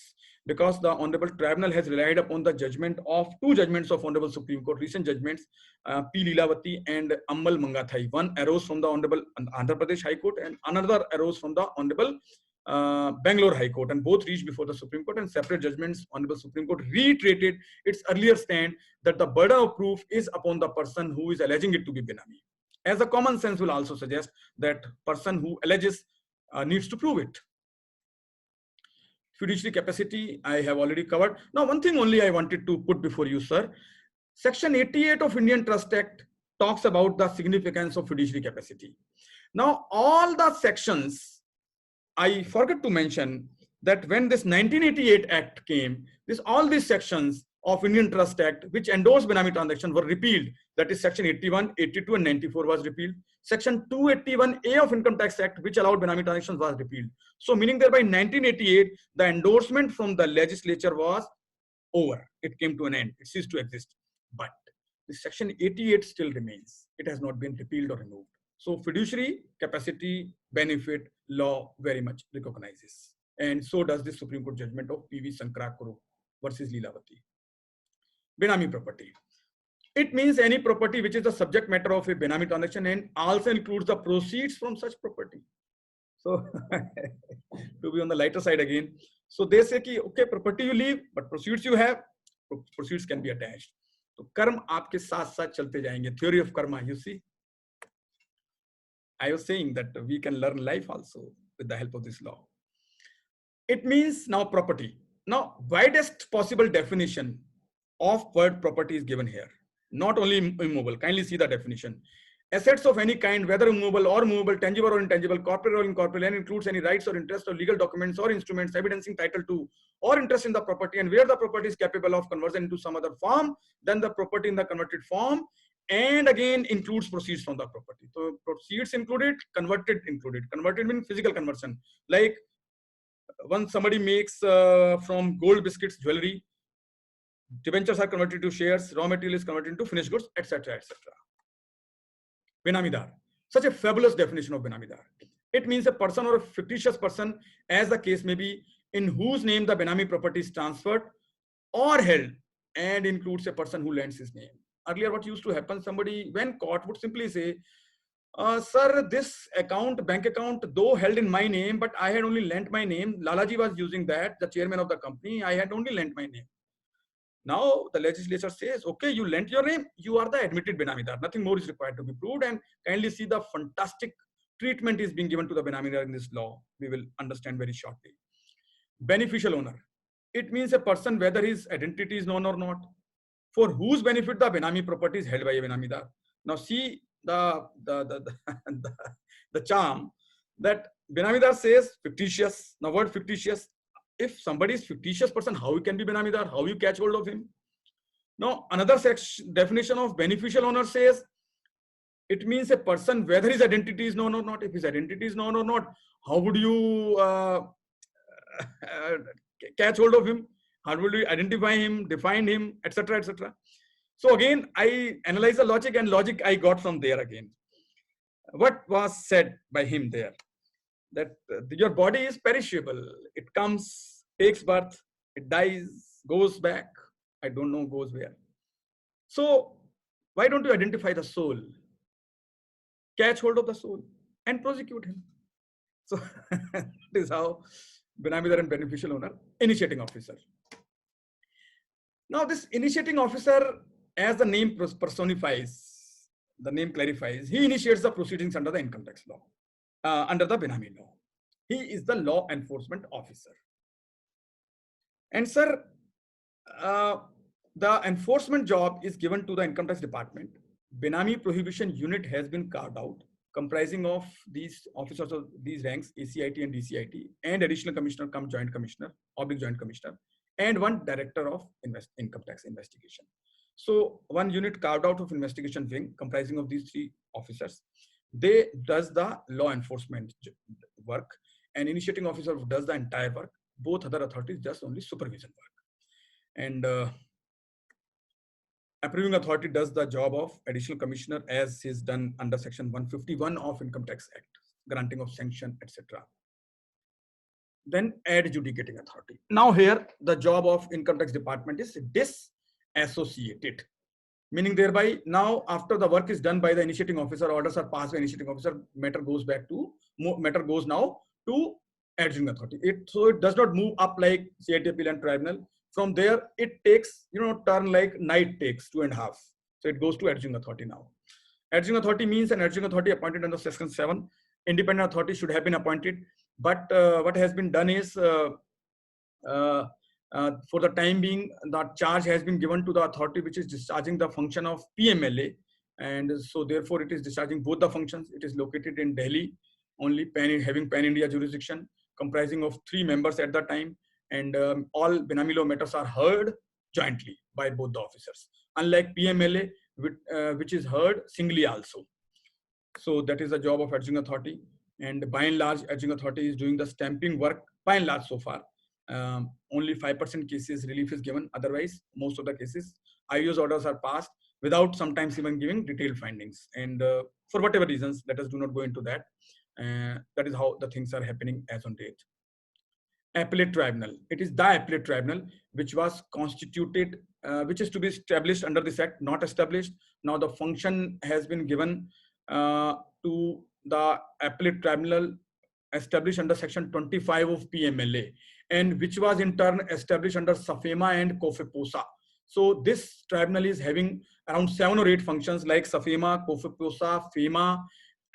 Speaker 3: because the Honorable Tribunal has relied upon the judgment of two judgments of Honorable Supreme Court, recent judgments, P. Leelavati and Ammal Mangathai. One arose from the Honorable Andhra Pradesh High Court and another arose from the Honorable Bangalore High Court, and both reached before the Supreme Court, and separate judgments. Honorable Supreme Court reiterated its earlier stand that the burden of proof is upon the person who is alleging it to be Benami. As a common sense will also suggest that person who alleges needs to prove it. Fiduciary capacity I have already covered. Now, one thing only I wanted to put before you, sir. Section 88 of Indian Trust Act talks about the significance of fiduciary capacity. Now, all the sections, I forgot to mention that when this 1988 Act came, all these sections of Indian Trust Act which endorsed Benami transaction were repealed. That is section 81, 82 and 94 was repealed. Section 281A of Income Tax Act, which allowed Benami transactions, was repealed. So meaning that by 1988, the endorsement from the legislature was over. It came to an end. It ceased to exist. But the section 88 still remains. It has not been repealed or removed. So fiduciary capacity benefit law very much recognizes. And so does the Supreme Court judgment of P.V. Sankarakuru versus Leelavati. Benami property. It means any property which is the subject matter of a Benami transaction and also includes the proceeds from such property. So to be on the lighter side again. So they say ki, okay, property you leave, but proceeds you have, proceeds can be attached. So karma aapke saath saath chalte jayenge. Theory of karma, you see. I was saying that we can learn life also with the help of this law. It means now property. Now, widest possible definition of word property is given here. Not only immobile. Kindly see the definition. Assets of any kind, whether immovable or movable, tangible or intangible, corporeal or incorporeal, and includes any rights or interest or legal documents or instruments evidencing title to or interest in the property, and where the property is capable of conversion into some other form than the property in the converted form, and again includes proceeds from the property. So proceeds included, converted included. Converted means physical conversion. Like once somebody makes from gold biscuits jewelry, debentures are converted to shares, raw material is converted into finished goods, etc., etc. Benamidar. Such a fabulous definition of Benamidar. It means a person or a fictitious person, as the case may be, in whose name the Benami property is transferred or held, and includes a person who lends his name. Earlier, what used to happen, somebody, when caught, would simply say, sir, this account, bank account, though held in my name, but I had only lent my name. Lalaji was using that, the chairman of the company. I had only lent my name. Now the legislature says, okay, you lent your name, you are the admitted Benamidar. Nothing more is required to be proved. And kindly see the fantastic treatment is being given to the Benamidar in this law. We will understand very shortly. Beneficial owner. It means a person whether his identity is known or not, for whose benefit the Benami property is held by a Benamidar. Now see the charm that Benamidar says fictitious. Now word fictitious. If somebody is fictitious person, how he can be Benamidar? How you catch hold of him? Now, another definition of beneficial owner says, it means a person, whether his identity is known or not. If his identity is known or not, how would you catch hold of him? How would you identify him, define him, etc., etc.? So again, I analyze the logic, and logic I got from there again. What was said by him there? That your body is perishable. It comes, takes birth, it dies, goes back. I don't know, goes where. So why don't you identify the soul? Catch hold of the soul. and prosecute him. So that is how Benamidar and beneficial owner, initiating officer. Now this initiating officer, as the name personifies, the name clarifies, he initiates the proceedings under the income tax law, under the Benami law. He is the law enforcement officer. And sir, the enforcement job is given to the income tax department. Benami prohibition unit has been carved out, comprising of these officers of these ranks, ACIT and DCIT, and additional commissioner come joint commissioner, joint commissioner, and one director of income tax investigation. So one unit carved out of investigation wing, comprising of these three officers. They does the law enforcement work, and initiating officer does the entire work. Both other authorities just only supervision work. And approving authority does the job of additional commissioner as is done under section 151 of Income Tax Act, granting of sanction, etc. Then adjudicating authority. Now here the job of income tax department is disassociated, meaning thereby now after the work is done by the initiating officer, orders are passed by initiating officer, matter goes now to adjudicating authority. So it does not move up like CIT appeal and tribunal. From there it takes, turn like night takes 2.5. So it goes to adjudicating authority now. Adjudicating authority means an adjudicating authority appointed under section 7. Independent authority should have been appointed, but what has been done is for the time being, the charge has been given to the authority which is discharging the function of PMLA, and so therefore it is discharging both the functions. It is located in Delhi, only having pan-India jurisdiction, comprising of 3 members at the time, and all Benami law matters are heard jointly by both the officers, unlike PMLA, which is heard singly also. So that is the job of adjudicating authority, and by and large adjudicating authority is doing the stamping work by and large so far. Only 5% cases relief is given. Otherwise, most of the cases IO's orders are passed without sometimes even giving detailed findings. And for whatever reasons, let us do not go into that. That is how the things are happening as on date. Appellate tribunal. It is the appellate tribunal which was constituted, which is to be established under this act, not established. Now the function has been given to the appellate tribunal established under section 25 of PMLA, and which was in turn established under SAFEMA and COFEPOSA. So this tribunal is having around 7 or 8 functions like SAFEMA, COFEPOSA, FEMA,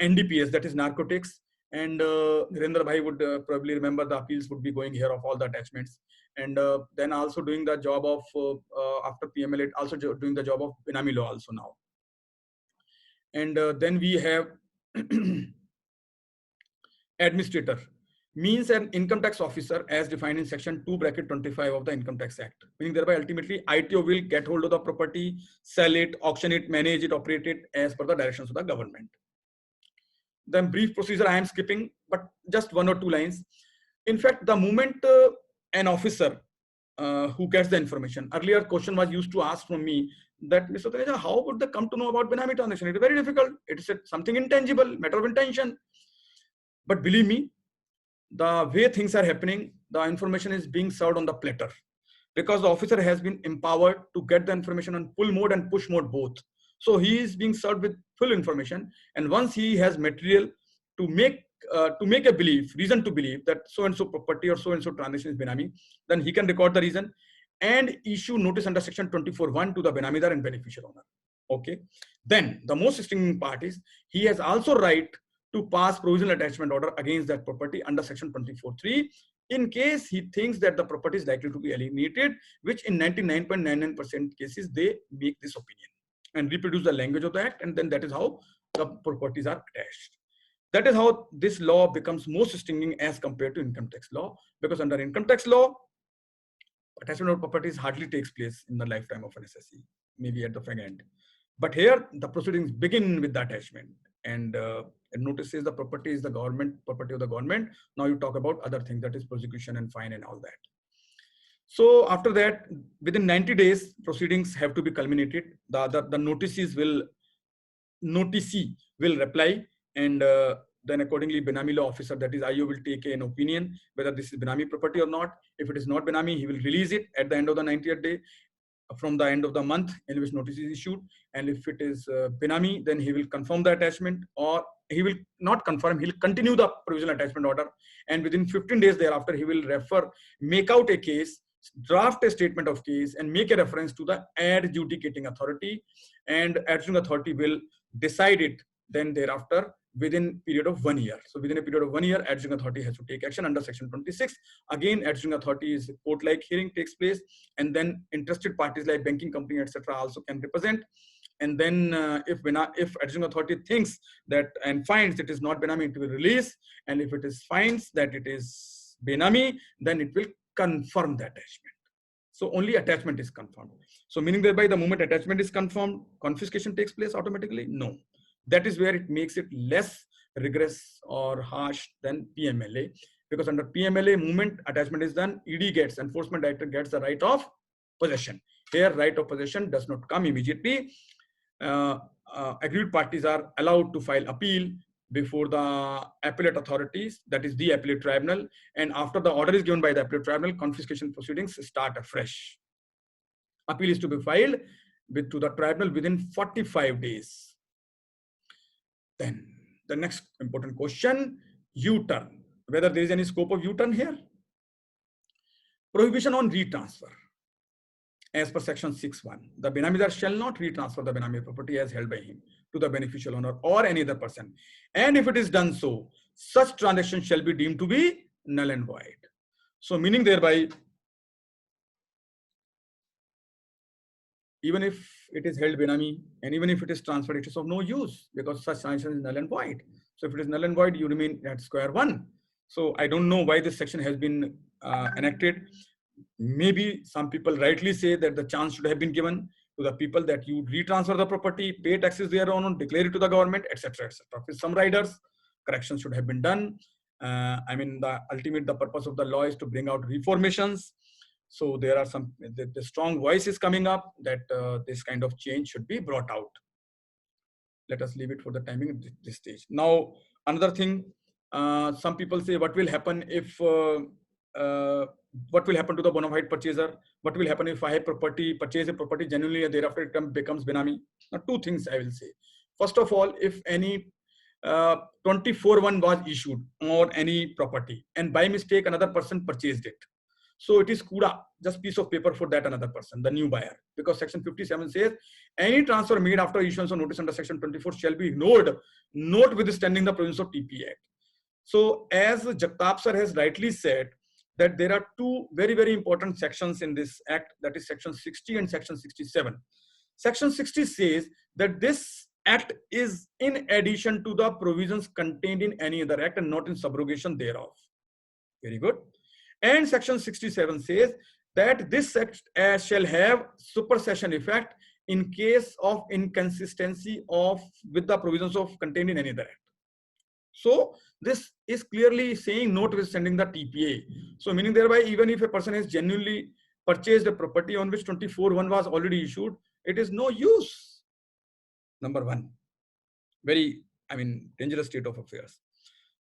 Speaker 3: NDPS, that is narcotics. And Narendra Bhai would probably remember the appeals would be going here of all the attachments. And then also doing the job of, after PMLA, also doing the job of Benami law also now. And then we have administrator, means an income tax officer as defined in section 2(25) of the Income Tax Act, meaning thereby ultimately ITO will get hold of the property, sell it, auction it, manage it, operate it as per the directions of the government. Then brief procedure I am skipping, but just 1 or 2 lines. In fact, the moment an officer who gets the information, earlier question was used to ask from me that, Mr. Taneja, how would they come to know about Benami transaction? It is very difficult. It is something intangible, matter of intention. But believe me, the way things are happening, the information is being served on the platter, because the officer has been empowered to get the information on pull mode and push mode both. So he is being served with full information, and once he has material to make a belief, reason to believe that so and so property or so and so transaction is Benami, then he can record the reason and issue notice under section 24(1) to the Benamidar and beneficial owner. Okay. Then the most stinging part is he has also right to pass provisional attachment order against that property under section 24(3) in case he thinks that the property is likely to be alienated, which in 99.99% cases they make this opinion and reproduce the language of the act, and then that is how the properties are attached. That is how this law becomes most stinging as compared to income tax law, because under income tax law, attachment of properties hardly takes place in the lifetime of an assessee, maybe at the front end. But here the proceedings begin with the attachment, and it notices the property is the government property of the government. Now you talk about other things, that is prosecution and fine and all that. So after that, within 90 days, proceedings have to be culminated. The noticee will reply, and then accordingly Benami law officer, that is IO, will take an opinion whether this is Benami property or not. If it is not Benami, he will release it at the end of the 90th day from the end of the month in which notice is issued. And if it is Benami, then he will confirm the attachment or he will not confirm, he'll continue the provisional attachment order, and within 15 days thereafter, he will make out a case, draft a statement of case, and make a reference to the adjudicating authority, and adjudicating authority will decide it then thereafter within period of 1 year. So within a period of 1 year, adjudicating authority has to take action under section 26. Again, adjudicating authority is court-like hearing takes place, and then interested parties like banking company, etc., also can represent. And then if adjudicating authority thinks that and finds it is not Benami, it will release. And if it is finds that it is Benami, then it will confirm the attachment. So only attachment is confirmed. So meaning thereby the moment attachment is confirmed, confiscation takes place automatically? No. That is where it makes it less rigorous or harsh than PMLA, because under PMLA, moment attachment is done, ED gets, enforcement director gets the right of possession. Here, right of possession does not come immediately. Aggrieved parties are allowed to file appeal before the appellate authorities, that is the appellate tribunal, and after the order is given by the appellate tribunal, confiscation proceedings start afresh. Appeal is to be filed to the tribunal within 45 days. Then the next important question, U-turn. Whether there is any scope of U-turn here? Prohibition on retransfer. As per section 6.1, the benamidar shall not retransfer the benami property as held by him to the beneficial owner or any other person. And if it is done so, such transaction shall be deemed to be null and void. So meaning thereby, even if it is held benami and even if it is transferred, it is of no use because such transaction is null and void. So if it is null and void, you remain at square one. So I don't know why this section has been enacted. Maybe some people rightly say that the chance should have been given to the people that you retransfer the property, pay taxes thereon, declare it to the government, etc., etc. With some riders, corrections should have been done. I mean, the purpose of the law is to bring out reformations. So there are some the strong voices coming up that this kind of change should be brought out. Let us leave it for the timing at this stage. Now, another thing, some people say, what will happen if what will happen to the bona fide purchaser? What will happen if I have purchase a property genuinely and thereafter it becomes benami? Now, two things I will say. First of all, if any 24(1) was issued on any property and by mistake another person purchased it, so it is kuda, just piece of paper for that another person, the new buyer, because section 57 says any transfer made after issuance of notice under section 24 shall be ignored, notwithstanding the provisions of TP Act. So as Jagtap sir has rightly said, that there are two very, very important sections in this act, that is section 60 and section 67. Section 60 says that this act is in addition to the provisions contained in any other act and not in subrogation thereof. Very good. And section 67 says that this act shall have supersession effect in case of inconsistency with the provisions of contained in any other act. So this is clearly saying notwithstanding the TPA. So meaning thereby, even if a person has genuinely purchased a property on which 24(1) was already issued, it is no use. Number one, very, I mean, dangerous state of affairs.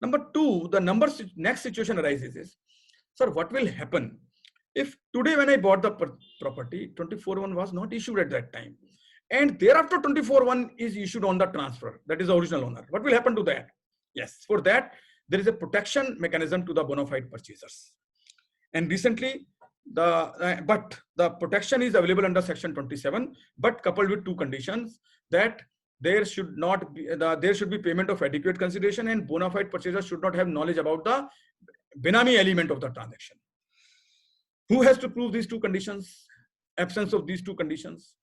Speaker 3: Number two, the next situation arises is, sir, what will happen if today when I bought the property, 24(1) was not issued at that time, and thereafter 24(1) is issued on the transfer, that is the original owner. What will happen to that? Yes, for that, there is a protection mechanism to the bona fide purchasers. And recently, but the protection is available under section 27, but coupled with two conditions, that there should be payment of adequate consideration and bona fide purchasers should not have knowledge about the benami element of the transaction. Who has to prove these two conditions? Absence of these two conditions.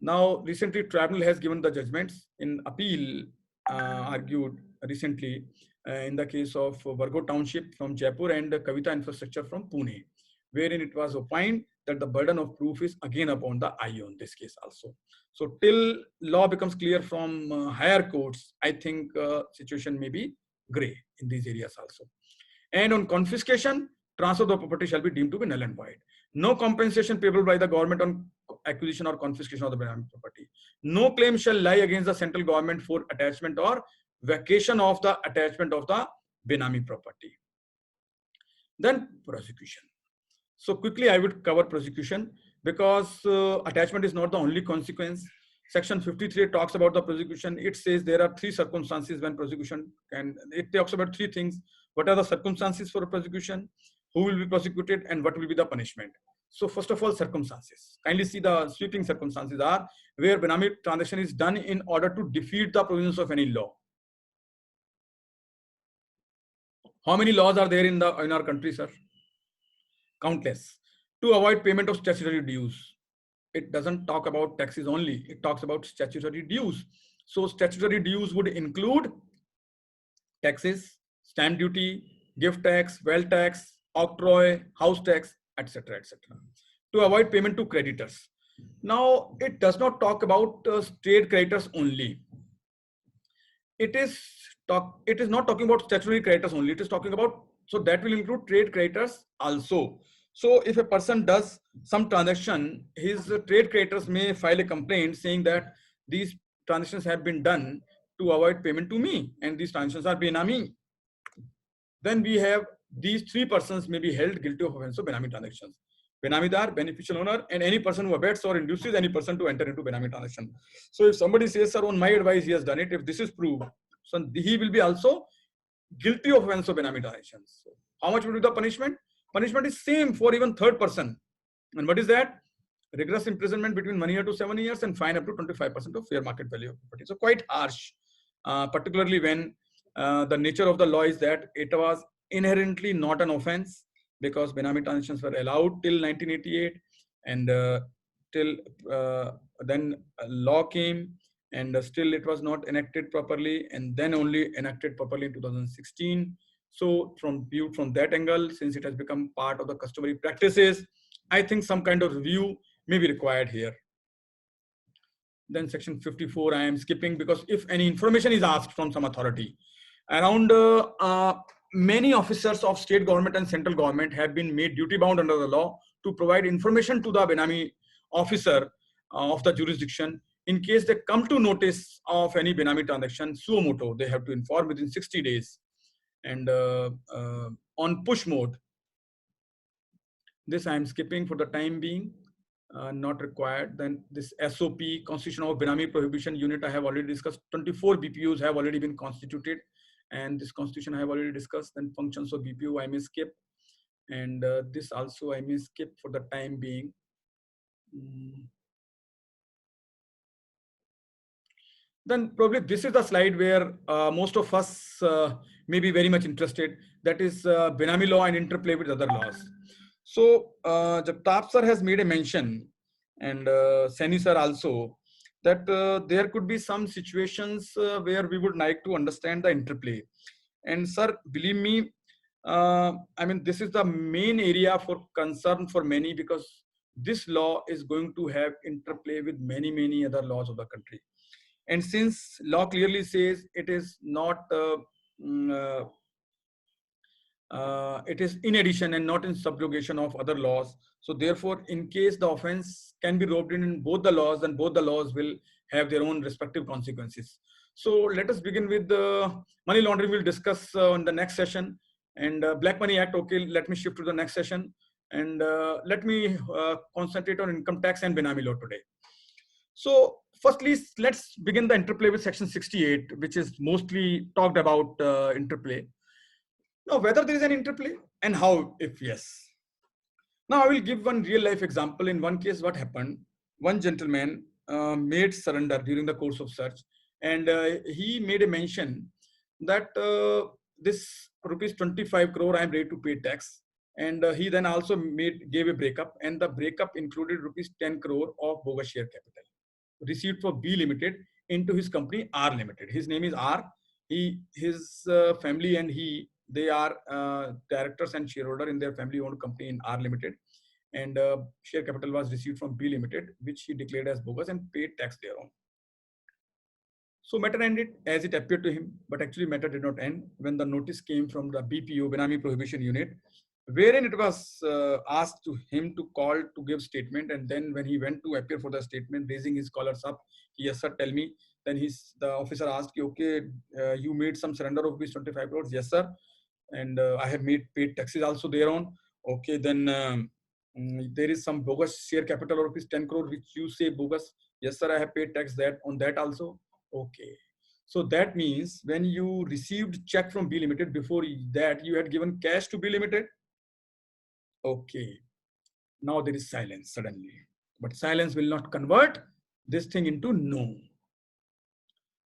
Speaker 3: Now, recently, tribunal has given the judgments in appeal argued recently in the case of Vargo Township from Jaipur and Kavita Infrastructure from Pune, wherein it was opined that the burden of proof is again upon the IO in this case also. So till law becomes clear from higher courts, I think situation may be gray in these areas also. And on confiscation, transfer of the property shall be deemed to be null and void. No compensation payable by the government on acquisition or confiscation of the benami property. No claim shall lie against the central government for attachment or vacation of the attachment of the benami property. Then prosecution. So quickly I would cover prosecution because attachment is not the only consequence. Section 53 talks about the prosecution. It says there are 3 circumstances when prosecution can, it talks about 3 things. What are the circumstances for prosecution? Who will be prosecuted and what will be the punishment? So first of all, circumstances. Kindly see the sweeping circumstances are where Benami transaction is done in order to defeat the provisions of any law. How many laws are there in our country, sir? Countless. To avoid payment of statutory dues. It doesn't talk about taxes only. It talks about statutory dues. So statutory dues would include taxes, stamp duty, gift tax, wealth tax, octroi, house tax, etc., etc. To avoid payment to creditors. Now, it does not talk about trade creditors only. It is not talking about statutory creditors only. It is talking about, so that will include trade creditors also. So if a person does some transaction, his trade creditors may file a complaint saying that these transactions have been done to avoid payment to me and these transactions are Benami. Then we have these 3 persons may be held guilty of offense of Benami transactions. Benamidar, beneficial owner, and any person who abets or induces any person to enter into Benami transaction. So if somebody says, sir, on my advice, he has done it, if this is proved, so he will be also guilty of offense of Benami transactions. So how much will be the punishment? Punishment is same for even 3rd person. And what is that? Rigorous imprisonment between 1 year to 7 years and fine up to 25% of fair market value of property. So quite harsh, particularly when the nature of the law is that it was inherently not an offense, because Benami transactions were allowed till 1988, and till then a law came, and still it was not enacted properly, and then only enacted properly in 2016. So viewed from that angle, since it has become part of the customary practices, I think some kind of review may be required here. Then section 54 I am skipping, because if any information is asked from some authority around many officers of state government and central government have been made duty bound under the law to provide information to the Benami officer of the jurisdiction. In case they come to notice of any Benami transaction, suo moto, they have to inform within 60 days. And on push mode, this I am skipping for the time being, not required. Then this SOP, Constitution of Benami Prohibition Unit, I have already discussed. 24 BPUs have already been constituted, and this constitution I have already discussed. Then functions of BPU I may skip, and this also I may skip for the time being. Then probably this is the slide where most of us may be very much interested. That is Benami law and interplay with other laws. So Jagtap sir has made a mention, and Saini sir also, that there could be some situations where we would like to understand the interplay. And sir, believe me, I mean, this is the main area for concern for many, because this law is going to have interplay with many other laws of the country. And since law clearly says it is not, it is in addition and not in subrogation of other laws. So therefore, in case the offense can be roped in both the laws, then both the laws will have their own respective consequences. So let us begin with money laundering. We'll discuss on the next session. And Black Money Act, okay, let me shift to the next session. And let me concentrate on income tax and Benami law today. So firstly, let's begin the interplay with section 68, which is mostly talked about interplay. Now, whether there is an interplay and how, if yes. Now, I will give one real life example. In one case, what happened? One gentleman made surrender during the course of search, and he made a mention that this rupees 25 crore I am ready to pay tax. And he then also gave a breakup, and the breakup included rupees 10 crore of bogus share capital received for B Limited into his company R Limited. His name is R. His family and they are directors and shareholder in their family-owned company in R Limited, and share capital was received from B Limited, which he declared as bogus and paid tax thereon. So matter ended as it appeared to him, but actually matter did not end when the notice came from the BPO, Benami Prohibition Unit, wherein it was asked to him to call to give statement. And then when he went to appear for the statement, raising his collars up, yes sir, tell me. Then the officer asked, okay, you made some surrender of rupees 25 crores. Yes sir. And I have paid taxes also thereon. Okay, then there is some bogus share capital of rupees 10 crore, which you say bogus. Yes, sir, I have paid tax that on that also. Okay. So that means when you received check from B Limited, before that you had given cash to B Limited. Okay. Now there is silence suddenly. But silence will not convert this thing into no.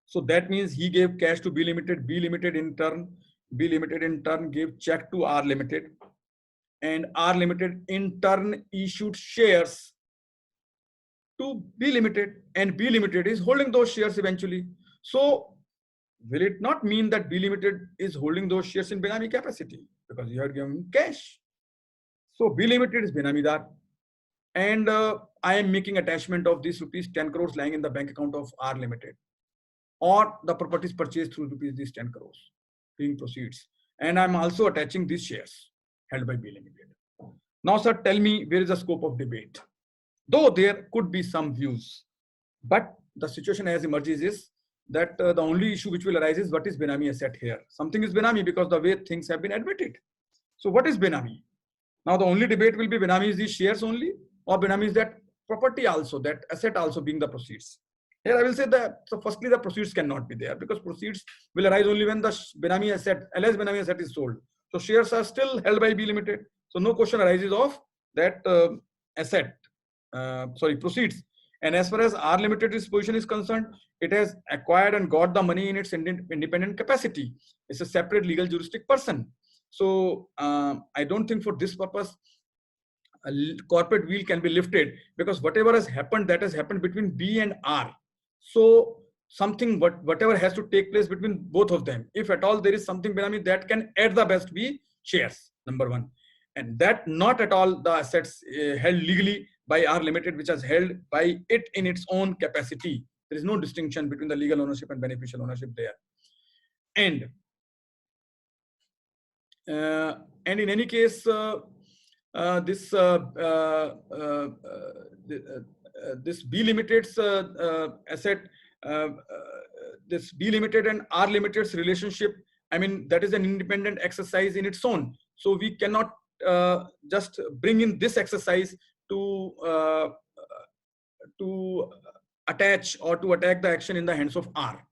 Speaker 3: So that means he gave cash to B Limited. B Limited in turn gave check to R Limited. And R Limited in turn issued shares to B Limited, and B Limited is holding those shares eventually. So will it not mean that B Limited is holding those shares in Benami capacity because you have given cash? So B Limited is Benamidar, and I am making attachment of these rupees 10 crores lying in the bank account of R Limited, or the properties purchased through rupees these 10 crores being proceeds, and I'm also attaching these shares held by B Limited. Now, sir, tell me where is the scope of debate? Though there could be some views, but the situation as emerges is that the only issue which will arise is what is Benami asset here. Something is Benami because the way things have been admitted. So what is Benami? Now the only debate will be Benami is these shares only, or Benami is that property also, that asset also being the proceeds. Here I will say that, so firstly the proceeds cannot be there because proceeds will arise only when the Benami asset, LS Benami asset is sold. So shares are still held by B Limited. So no question arises of that asset, proceeds. And as far as R Limited's position is concerned, it has acquired and got the money in its independent capacity. It's a separate legal juristic person. So I don't think for this purpose a corporate wheel can be lifted, because whatever has happened, that has happened between B and R. So something, whatever has to take place between both of them, if at all there is something Benami, that can at the best be shares, number one. And that not at all the assets held legally by R Limited, which is held by it in its own capacity. There is no distinction between the legal ownership and beneficial ownership there. And in any case, this B Limited's asset, this B Limited and R Limited's relationship, I mean, that is an independent exercise in its own. So we cannot just bring in this exercise to attach or to attack the action in the hands of R.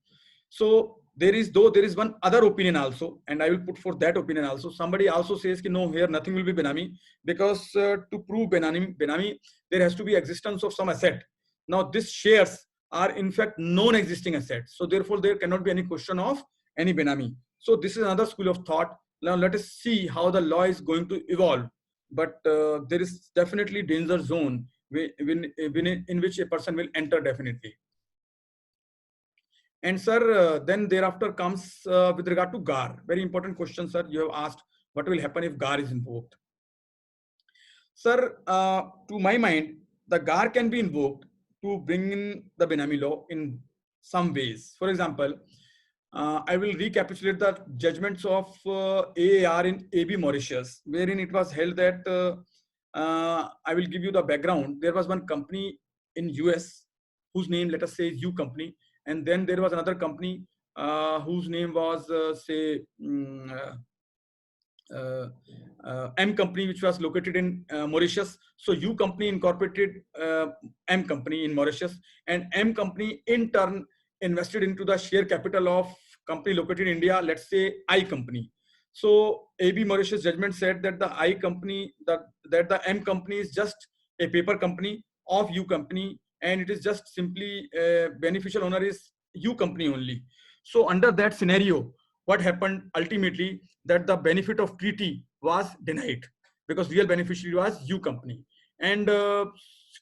Speaker 3: So there is one other opinion also, and I will put forth that opinion also. Somebody also says that no, here nothing will be Benami, because to prove Benami, there has to be existence of some asset. Now these shares are in fact non-existing assets, so therefore there cannot be any question of any Benami. So this is another school of thought. Now let us see how the law is going to evolve. But there is definitely danger zone in which a person will enter definitely. And sir, then thereafter comes with regard to GAR. Very important question, sir. You have asked what will happen if GAR is invoked. Sir, to my mind, the GAR can be invoked to bring in the Benami law in some ways. For example, I will recapitulate the judgments of AAR in AB Mauritius, wherein it was held that I will give you the background. There was one company in US whose name, let us say, is U company. And then there was another company whose name was, M company, which was located in Mauritius. So U company incorporated M company in Mauritius, and M company in turn invested into the share capital of company located in India, let's say I company. So AB Mauritius judgment said that the I company, that the M company is just a paper company of U company, and it is just simply beneficial owner is U company only. So under that scenario, what happened ultimately, that the benefit of treaty was denied because real beneficiary was U company. And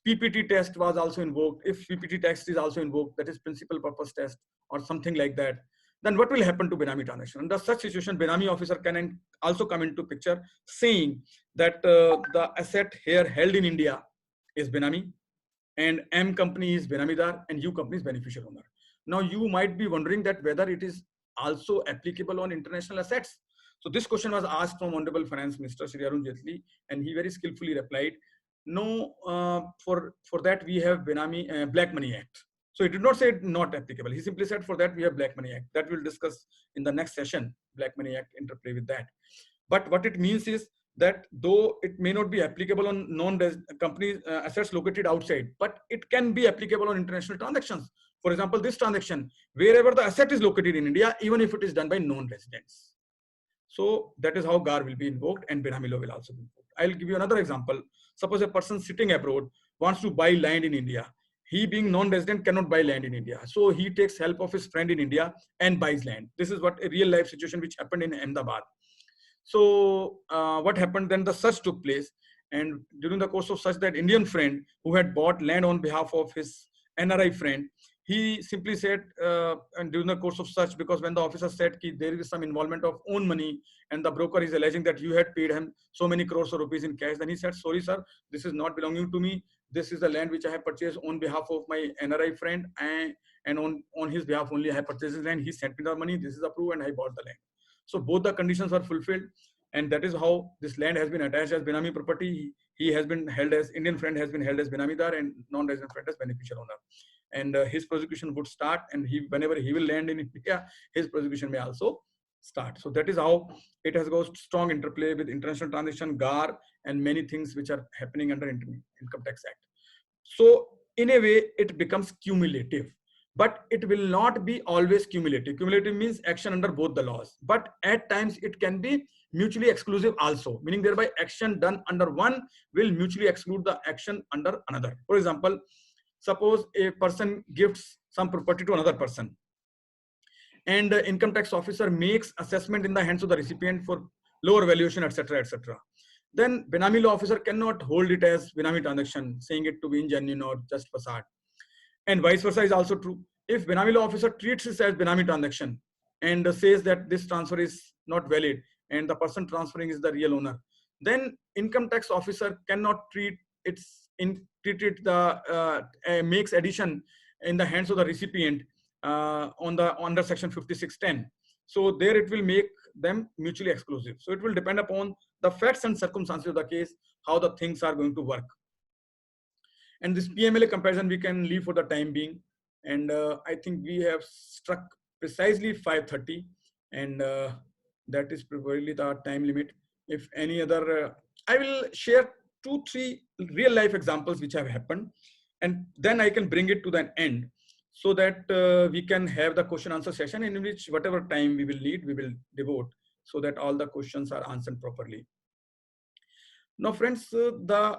Speaker 3: PPT test was also invoked. If PPT test is also invoked, that is principal purpose test or something like that, then what will happen to Benami transaction? Under such situation, Benami officer can also come into picture, saying that the asset here held in India is Benami, and M company is Benamidar, and U company is beneficial owner. Now you might be wondering that whether it is also applicable on international assets. So this question was asked from Honorable Finance Minister Shri Arun Jaitley, and he very skillfully replied, no, for that we have Benami Black Money Act. So he did not say not applicable. He simply said for that we have Black Money Act. That we'll discuss in the next session, Black Money Act interplay with that. But what it means is that though it may not be applicable on non-company assets located outside, but it can be applicable on international transactions. For example, this transaction, wherever the asset is located in India, even if it is done by non-residents. So that is how GAR will be invoked, and Benami law will also be invoked. I'll give you another example. Suppose a person sitting abroad wants to buy land in India. He being non-resident cannot buy land in India. So he takes help of his friend in India and buys land. This is what a real life situation which happened in Ahmedabad. So what happened then, the search took place, and during the course of search, that Indian friend who had bought land on behalf of his NRI friend, he simply said, and during the course of search, because when the officer said ki there is some involvement of own money and the broker is alleging that you had paid him so many crores of rupees in cash, then he said, sorry sir, this is not belonging to me. This is the land which I have purchased on behalf of my NRI friend, and on his behalf only I have purchased this land. He sent me the money, this is approved, and I bought the land. So both the conditions are fulfilled, and that is how this land has been attached as Benami property. He has been held as, Indian friend has been held as Benamidar, and non-resident friend as beneficial owner. And his prosecution would start, and whenever he will land in India, his prosecution may also start. So that is how it has got strong interplay with international transaction, GAR, and many things which are happening under Income Tax Act. So in a way, it becomes cumulative. But it will not be always cumulative. Cumulative means action under both the laws. But at times it can be mutually exclusive also, meaning thereby action done under one will mutually exclude the action under another. For example, suppose a person gifts some property to another person, and the income tax officer makes assessment in the hands of the recipient for lower valuation, etc., etc. Then Benami law officer cannot hold it as Benami transaction, saying it to be ingenuine or just facade. And vice versa is also true. If Benami law officer treats this as Benami transaction and says that this transfer is not valid and the person transferring is the real owner, then income tax officer cannot treat makes addition in the hands of the recipient under section 5610. So there it will make them mutually exclusive. So it will depend upon the facts and circumstances of the case, how the things are going to work. And this PMLA comparison we can leave for the time being. And I think we have struck precisely 5:30, and that is probably the time limit. If any other, I will share 2-3 real life examples which have happened, and then I can bring it to the end so that we can have the question answer session in which whatever time we will need, we will devote so that all the questions are answered properly. Now, friends, the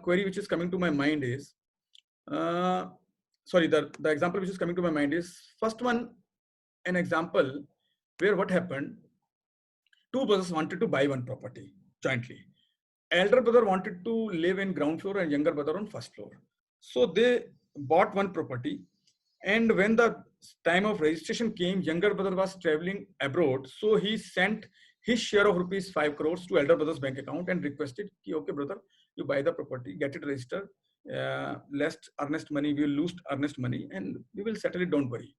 Speaker 3: query which is coming to my mind is, the example which is coming to my mind is, first one, an example where what happened, two brothers wanted to buy one property jointly. Elder brother wanted to live in ground floor and younger brother on first floor. So they bought one property, and when the time of registration came, younger brother was traveling abroad. So he sent his share of rupees 5 crores to elder brother's bank account and requested, okay brother, you buy the property, get it registered, less earnest money, we will lose earnest money, and we will settle it, don't worry.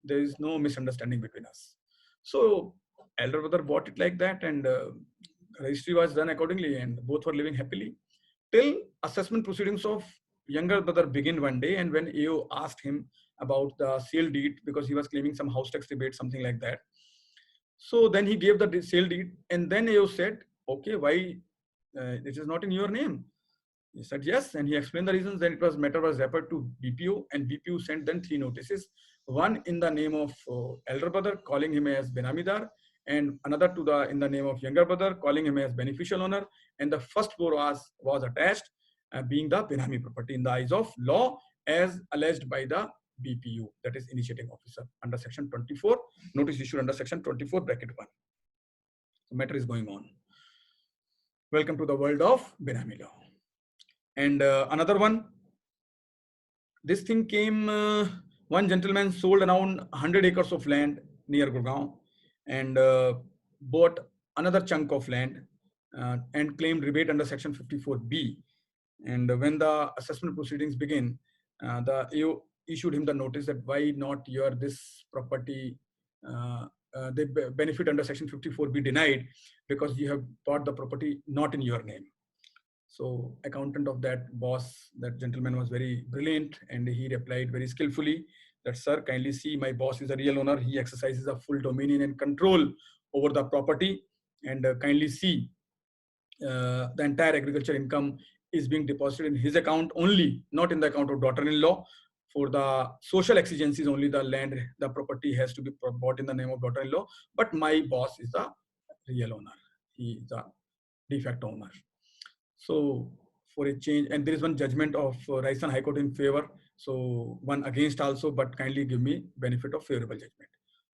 Speaker 3: There is no misunderstanding between us. So elder brother bought it like that, and registry was done accordingly, and both were living happily till assessment proceedings of younger brother begin one day. And when AO asked him about the sale deed, because he was claiming some house tax rebate, something like that. So then he gave the sale deed, and then AO said, okay, why it is not in your name? He said yes, and he explained the reasons. Then matter was referred to BPO, and BPO sent then 3 notices. One in the name of elder brother, calling him as Benamidar, and another in the name of younger brother, calling him as beneficial owner. And the first 4 was attached, being the Benami property in the eyes of law, as alleged by the BPU, that is initiating officer, under section 24, notice issued under section 24 bracket 1. The matter is going on. Welcome to the world of Benami law. And another one, this thing came, one gentleman sold around 100 acres of land near Gurgaon, and bought another chunk of land and claimed rebate under section 54B. And when the assessment proceedings begin, the AO issued him the notice that why not this property, the benefit under section 54B denied, because you have bought the property not in your name. So accountant of that boss, that gentleman, was very brilliant, and he replied very skillfully that, sir, kindly see, my boss is a real owner. He exercises a full dominion and control over the property, and kindly see the entire agriculture income is being deposited in his account only, not in the account of daughter-in-law. For the social exigencies only, the land, the property has to be bought in the name of daughter-in-law. But my boss is the real owner. He is the de facto owner. So for a change, and there is one judgment of Rajasthan High Court in favor. So one against also, but kindly give me benefit of favorable judgment.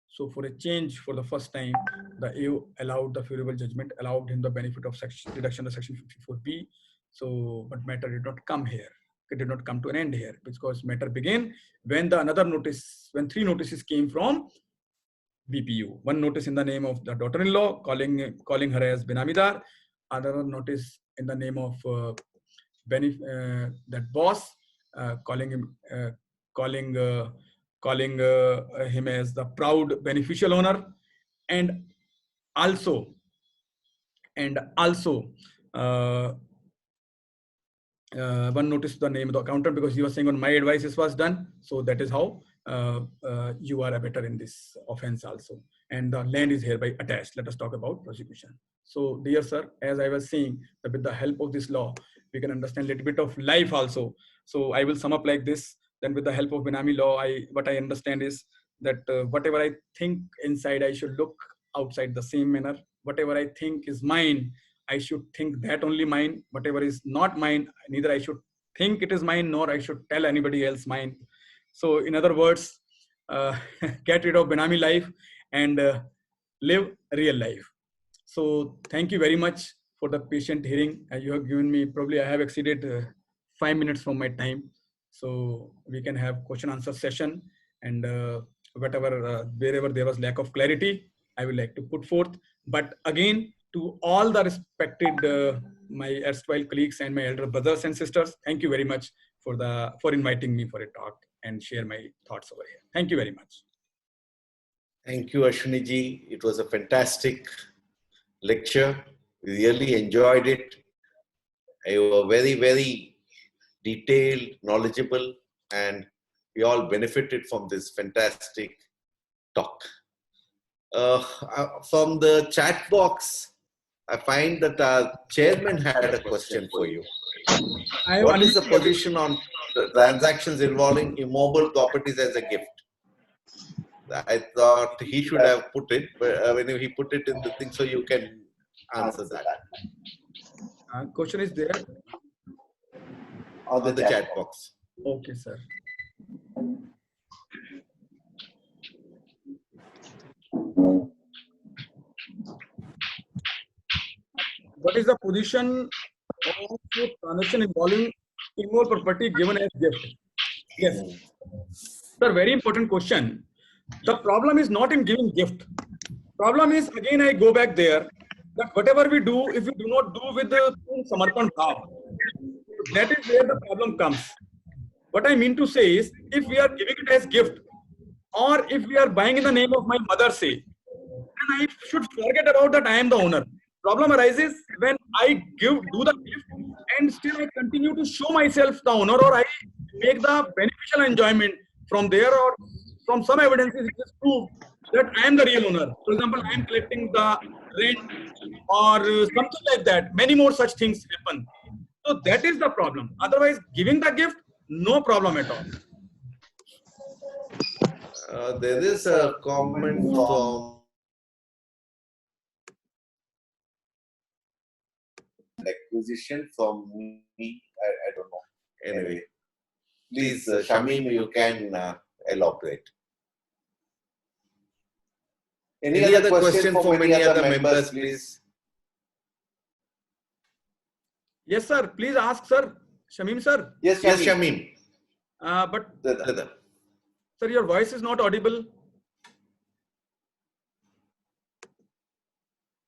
Speaker 3: So for a change, for the first time, the AO allowed the favorable judgment, allowed him the benefit of reduction of section 54B. So, but matter did not come here. It did not come to an end here, because matter began when the another notice, when 3 notices came from BPU. One notice in the name of the daughter-in-law, calling her as Benamidar. Another notice in the name of that boss, calling him him as the proud beneficial owner, and also one notice the name of the accountant, because he was saying on my advice this was done. So that is how you are a better in this offense also, and the land is hereby attached. Let us talk about prosecution. So dear sir, as I was saying, that with the help of this law we can understand a little bit of life also. So I will sum up like this. Then with the help of Benami law, what I understand is that whatever I think inside, I should look outside the same manner. Whatever I think is mine, I should think that only mine. Whatever is not mine, neither I should think it is mine, nor I should tell anybody else mine. So in other words, get rid of Benami life and live real life. So thank you very much for the patient hearing. You have given me, probably I have exceeded 5 minutes from my time. So we can have question answer session, and wherever there was lack of clarity, I would like to put forth. But again, to all the respected my erstwhile colleagues and my elder brothers and sisters, thank you very much for inviting me for a talk and share my thoughts over here. Thank you very much.
Speaker 1: Thank you, Ashwini ji. It was a fantastic lecture. We really enjoyed it. You were very, very detailed, knowledgeable, and we all benefited from this fantastic talk. From the chat box, I find that our chairman had a question for you. What is the position on transactions involving immobile properties as a gift? I thought he should have put it, but when he put it in the thing, so you can answer that.
Speaker 3: Question is there
Speaker 1: on the chat box.
Speaker 3: Okay, sir. What is the position of transaction involving immobile property given as gift? Yes, sir. Very important question. The problem is not in giving gift. Problem is, again, I go back there, that whatever we do, if we do not do with the Samarpan Bhav, that is where the problem comes. What I mean to say is, if we are giving it as gift, or if we are buying in the name of my mother, say, then I should forget about that I am the owner. Problem arises when I do the gift and still I continue to show myself the owner, or I make the beneficial enjoyment from there, or from some evidences it is proved that I am the real owner. For example, I am collecting the rent or something like that. Many more such things happen. So that is the problem. Otherwise, giving the gift, no problem at all.
Speaker 1: There is a comment from acquisition from me. I don't know. Anyway, please, Shamim, you can elaborate. Any other question from any other members, please?
Speaker 3: Yes, sir. Please ask, sir. Shamim, sir.
Speaker 1: Yes, Shamim.
Speaker 3: But sir, your voice is not audible.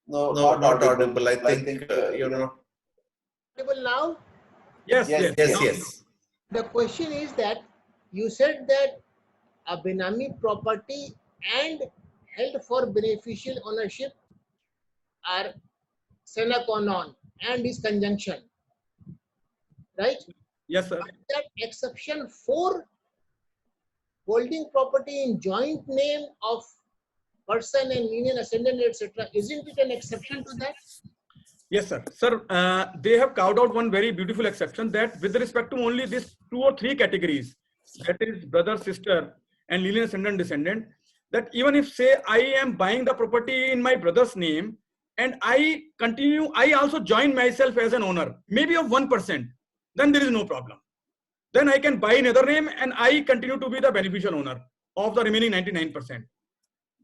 Speaker 1: No, not audible. I think you know.
Speaker 4: Audible now?
Speaker 3: Yes.
Speaker 4: The question is that you said that a Benami property and held for beneficial ownership are sine qua non and is conjunction, right?
Speaker 3: Yes, sir.
Speaker 4: That exception for holding property in joint name of person and union ascendant, etc., isn't it an exception to that?
Speaker 3: Yes, sir. Sir, they have carved out one very beautiful exception that with respect to only these 2 or 3 categories, that is brother, sister, and lineal ascendant descendant, that even if say I am buying the property in my brother's name and I also join myself as an owner, maybe of 1%, then there is no problem. Then I can buy another name and I continue to be the beneficial owner of the remaining 99%.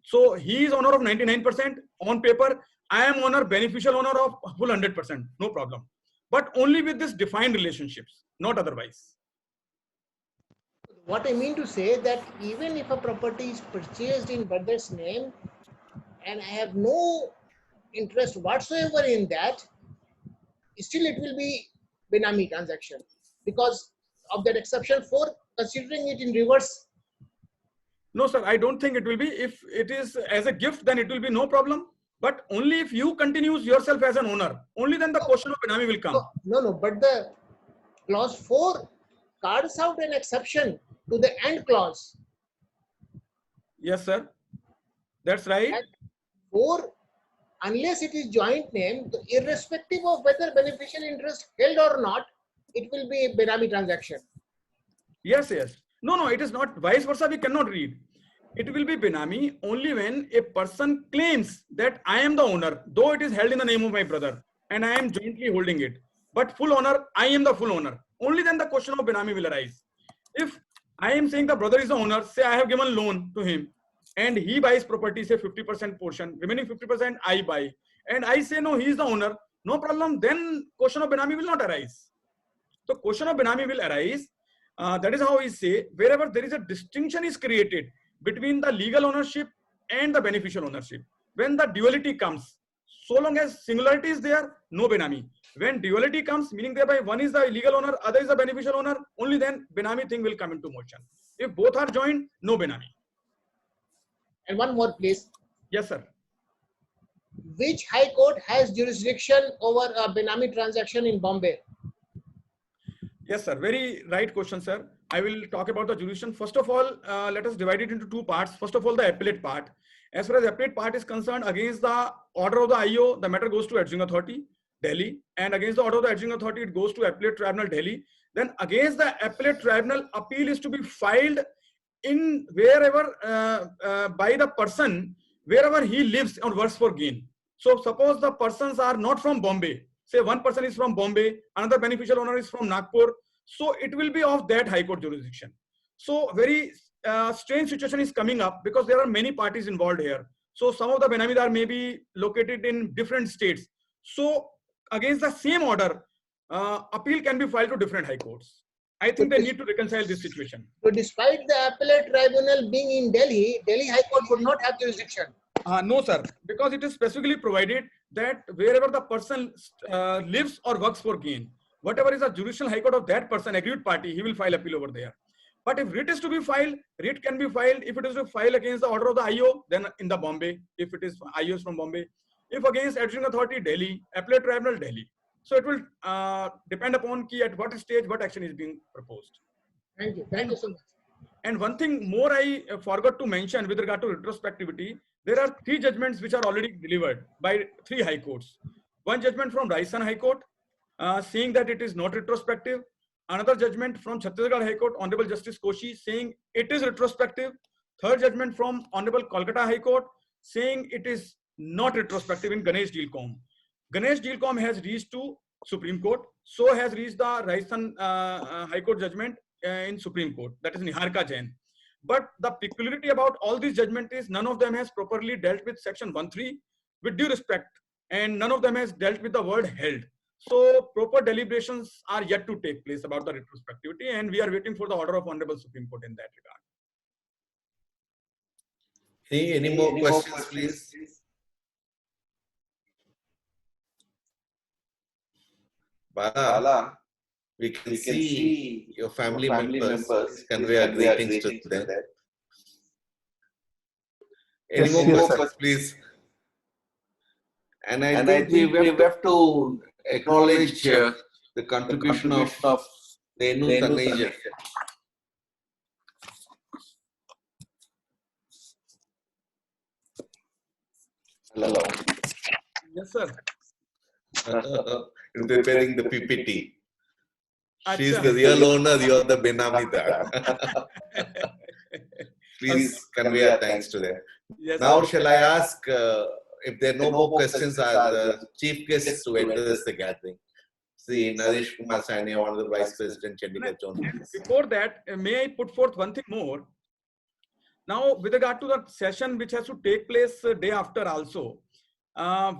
Speaker 3: So he is owner of 99% on paper. I am owner, beneficial owner of full 100%, no problem. But only with this defined relationships, not otherwise.
Speaker 4: What I mean to say that even if a property is purchased in brother's name and I have no interest whatsoever in that, still it will be Benami transaction because of that exception 4, considering it in reverse.
Speaker 3: No, sir, I don't think it will be. If it is as a gift, then it will be no problem. But only if you continues yourself as an owner, only then the question of Benami will come.
Speaker 4: No, but the clause 4 carves out an exception to the end clause.
Speaker 3: Yes, sir. That's right.
Speaker 4: And 4, unless it is joint name, irrespective of whether beneficial interest held or not, it will be a Benami transaction.
Speaker 3: Yes, yes. No, it is not. Vice versa, we cannot read. It will be Benami only when a person claims that I am the owner, though it is held in the name of my brother, and I am jointly holding it. But full owner, I am the full owner. Only then the question of Benami will arise. If I am saying the brother is the owner, say I have given loan to him, and he buys property, say 50% portion, remaining 50% I buy, and I say no, he is the owner, no problem, then question of Benami will not arise. So question of Benami will arise. That is how we say, wherever there is a distinction is created between the legal ownership and the beneficial ownership. When the duality comes, so long as singularity is there, no Benami. When duality comes, meaning thereby one is the legal owner, other is the beneficial owner, only then Benami thing will come into motion. If both are joined, no Benami.
Speaker 4: And one more, please.
Speaker 3: Yes, sir.
Speaker 4: Which High Court has jurisdiction over a Benami transaction in Bombay?
Speaker 3: Yes, sir. Very right question, sir. I will talk about the jurisdiction. First of all, let us divide it into 2 parts. First of all, the appellate part. As far as appellate part is concerned, against the order of the IO, the matter goes to Adjudicating Authority, Delhi. And against the order of the Adjudicating Authority, it goes to Appellate Tribunal, Delhi. Then against the Appellate Tribunal, appeal is to be filed in wherever, by the person, wherever he lives or works for gain. So suppose the persons are not from Bombay. Say one person is from Bombay, another beneficial owner is from Nagpur. So it will be of that High Court jurisdiction. So very strange situation is coming up because there are many parties involved here. So some of the Benamidar may be located in different states. So against the same order, appeal can be filed to different High Courts. I think they need to reconcile this situation.
Speaker 4: So despite the Appellate Tribunal being in Delhi, Delhi High Court would not have jurisdiction.
Speaker 3: No, sir, because it is specifically provided that wherever the person lives or works for gain, whatever is a judicial High Court of that person, aggrieved party, he will file appeal over there. But if writ is to be filed, writ can be filed. If it is to file against the order of the IO, then in the Bombay, if it is IO is from Bombay. If against Adjudicating Authority, Delhi, Appellate Tribunal, Delhi. So it will depend upon at what stage, what action is being proposed.
Speaker 4: Thank you. Thank you so much.
Speaker 3: And one thing more I forgot to mention with regard to retrospectivity, there are 3 judgments which are already delivered by 3 High Courts. One judgment from Rajasthan High Court, saying that it is not retrospective. Another judgment from Chhattisgarh High Court, Honorable Justice Koshi, saying it is retrospective. Third judgment from Honorable Kolkata High Court, saying it is not retrospective in Ganesh Dealcom. Ganesh Dealcom has reached to Supreme Court. So has reached the Rajasthan High Court judgment in Supreme Court, that is Niharika Jain. But the peculiarity about all these judgments is none of them has properly dealt with section 1.3 with due respect, and none of them has dealt with the word held. So proper deliberations are yet to take place about the retrospectivity, and we are waiting for the order of Honorable Supreme Court in that regard.
Speaker 1: Any more questions, please? Bala, we can see your family members. Convey our greetings to them. Any more questions, please? And I think we have to acknowledge the contribution of Renu Taneja. Hello.
Speaker 3: Yes, sir.
Speaker 1: in preparing the PPT. She's
Speaker 3: Acha.
Speaker 1: the real owner, you're the Benamida. Please convey our thanks to them.
Speaker 3: Yes,
Speaker 1: Now,
Speaker 3: sir.
Speaker 1: shall I ask if there are no more questions, our chief guests to address the gathering? See, Naresh Kumar Saini, one of the Vice President, Chandigarh Zone.
Speaker 3: Before that, may I put forth one thing more? Now, with regard to the session which has to take place day after also,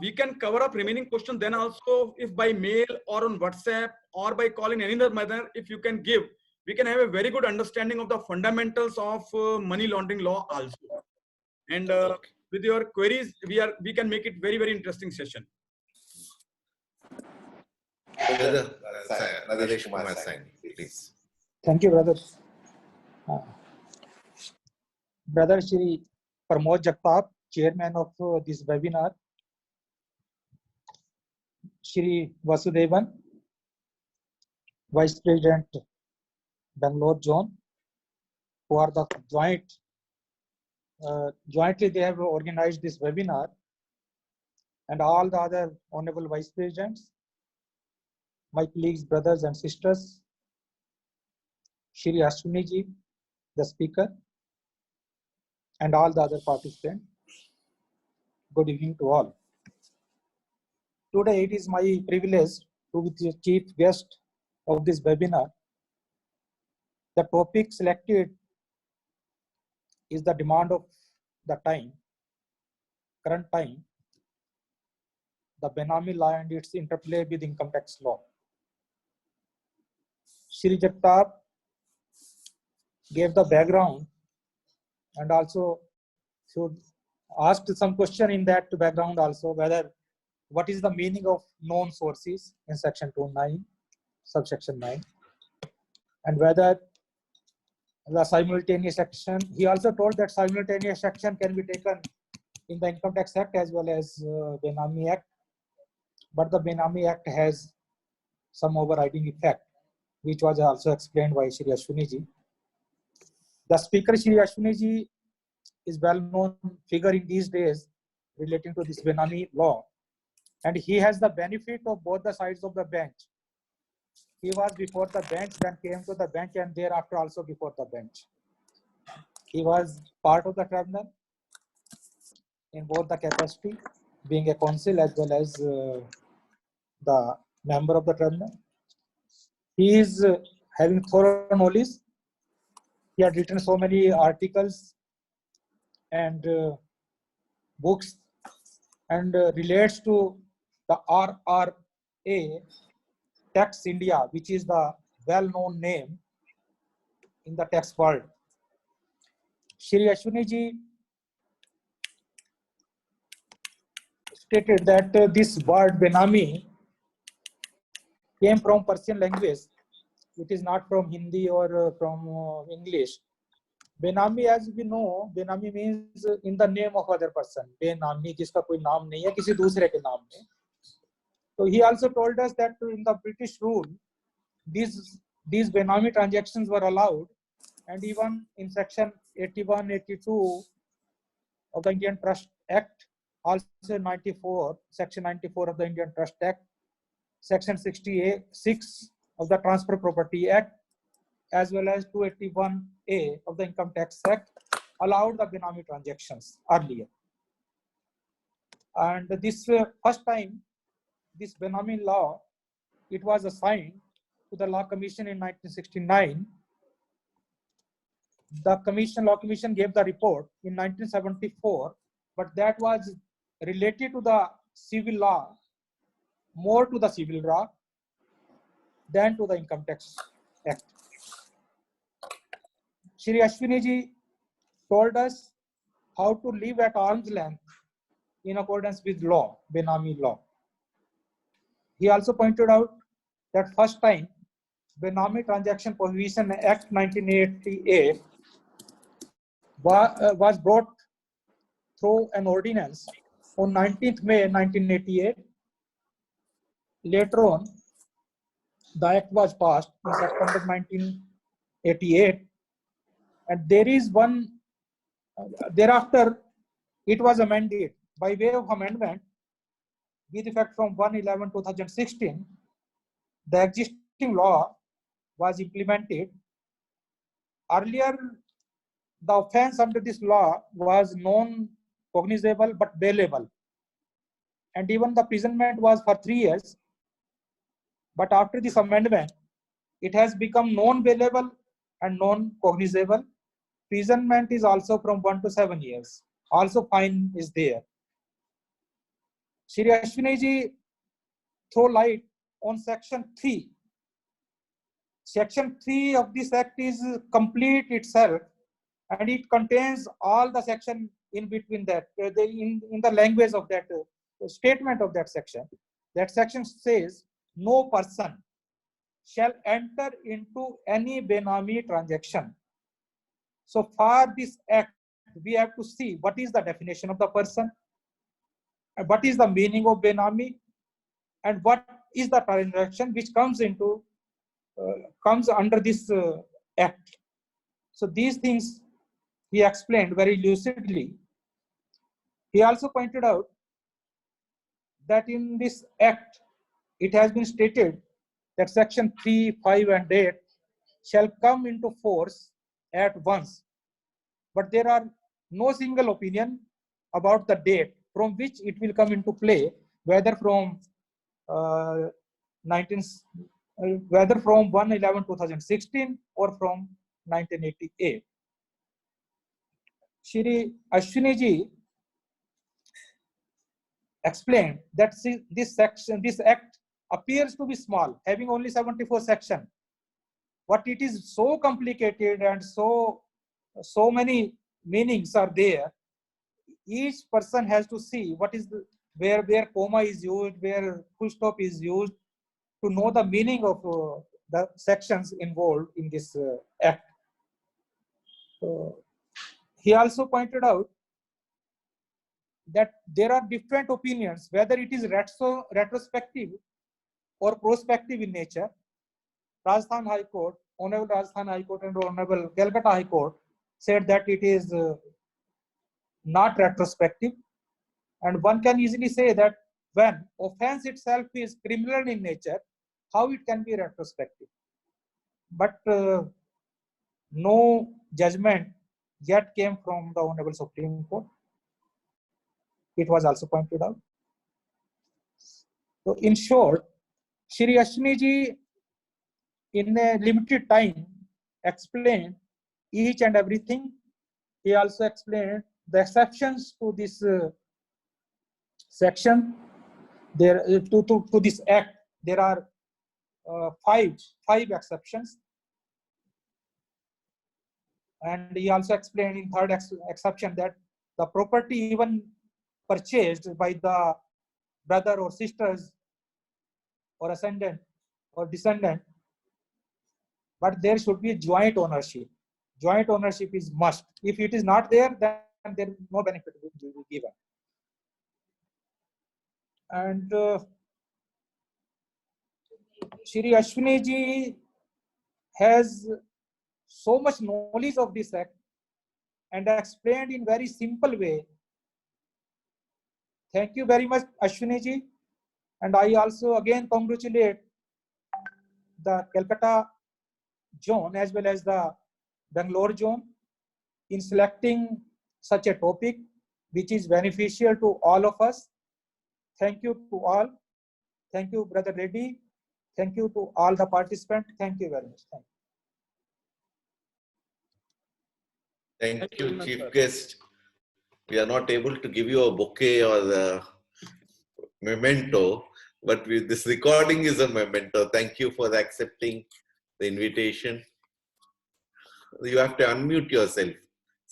Speaker 3: we can cover up remaining questions then also, if by mail or on WhatsApp or by calling any other manner, if you can give, we can have a very good understanding of the fundamentals of money laundering law also. And with your queries, we can make it very, very interesting session.
Speaker 1: Naresh Kumar Saini, please.
Speaker 5: Thank you, brother. Brother Shri Pramod Jagtap, chairman of this webinar. Shri Vasudevan, Vice President, Bangalore Zone, who are the jointly they have organized this webinar, and all the other honorable Vice Presidents, my colleagues, brothers and sisters, Shri Ashwini ji, the speaker, and all the other participants. Good evening to all. Today it is my privilege to be the chief guest of this webinar. The topic selected is the demand of the time, current time, the Benami law and its interplay with income tax law. Shri Jagtap gave the background and also should asked some question in that background also, whether what is the meaning of known sources in section 2.9, subsection 9, and whether the simultaneous action. He also told that simultaneous action can be taken in the Income Tax Act as well as Benami Act, but the Benami Act has some overriding effect, which was also explained by Shri Ashwini ji. The speaker, Shri Ashwini ji, is well-known figure in these days relating to this Benami law, and he has the benefit of both the sides of the bench. He was before the bench, then came to the bench, and thereafter also before the bench. He was part of the tribunal in both the capacity, being a counsel as well as the member of the tribunal. He is having thorough knowledge. He had written so many articles and books, and relates to the RRA Tax India, which is the well-known name in the tax world. Shri Ashwini ji stated that this word Benami came from Persian language. It is not from Hindi or from English. Benami, as we know, Benami means in the name of other person. Benami, जिसका कोई नाम नहीं है, किसी दूसरे के नाम में. So he also told us that in the British rule, these Benami transactions were allowed, and even in section 81, 82 of the Indian Trust Act, also 94, section 94 of the Indian Trust Act, section 66 of the Transfer Property Act, as well as 281A of the Income Tax Act, allowed the Benami transactions earlier. And this first time, this Benami law, it was assigned to the Law Commission in 1969. The Law Commission gave the report in 1974, but that was related to the civil law, more to the civil law than to the Income Tax Act. Shri Ashwini ji told us how to live at arm's length in accordance with law, Benami law. He also pointed out that first time Benami Transaction Prohibition Act 1988 was brought through an ordinance on 19th May 1988. Later on, the act was passed in September 1988, and there is one, thereafter it was amended. By way of amendment, with effect from 1/11/2016, the existing law was implemented. Earlier, the offense under this law was non-cognizable but bailable, and even the imprisonment was for 3 years. But after this amendment, it has become non-bailable and non-cognizable. Imprisonment is also from 1 to 7 years. Also, fine is there. Shri Ashwini ji throw light on section 3. Section 3 of this act is complete itself, and it contains all the section in between that, in the language of that statement of that section. That section says, no person shall enter into any benami transaction. So for this act, we have to see what is the definition of the person, and what is the meaning of benami, and what is the transaction which comes under this act. So these things he explained very lucidly. He also pointed out that in this act, it has been stated that section 3, 5, and 8 shall come into force at once. But there are no single opinion about the date from which it will come into play, whether from 1/11/2016 or from 1988. Shri Ashwini ji explained that this act appears to be small, having only 74 sections, but it is so complicated and so many meanings are there. Each person has to see what is where comma is used, where full stop is used, to know the meaning of the sections involved in this act. He also pointed out that there are different opinions, whether it is retrospective or prospective in nature. Rajasthan High Court, Honorable Rajasthan High Court and Honorable Calcutta High Court said that it is not retrospective. And one can easily say that when offense itself is criminal in nature, how it can be retrospective? But no judgment yet came from the Honorable Supreme Court. It was also pointed out. So in short, Shri Ashwini ji, in a limited time, explained each and everything. He also explained the exceptions to this section. There to this act, there are five exceptions. And he also explained in third exception that the property even purchased by the brother or sisters or ascendant or descendant, but there should be joint ownership. Joint ownership is must. If it is not there, then there is no benefit will be given. And Shri Ashwini ji has so much knowledge of this act and explained in very simple way. Thank you very much, Ashwini ji. And I also again congratulate the Calcutta zone as well as the Bangalore zone in selecting such a topic which is beneficial to all of us. Thank you to all. Thank you, Brother Reddy. Thank you to all the participants. Thank you very much.
Speaker 1: Thank you, Chief Guest. We are not able to give you a bouquet or a memento, but this recording is a memento. Thank you for accepting the invitation. You have to unmute yourself,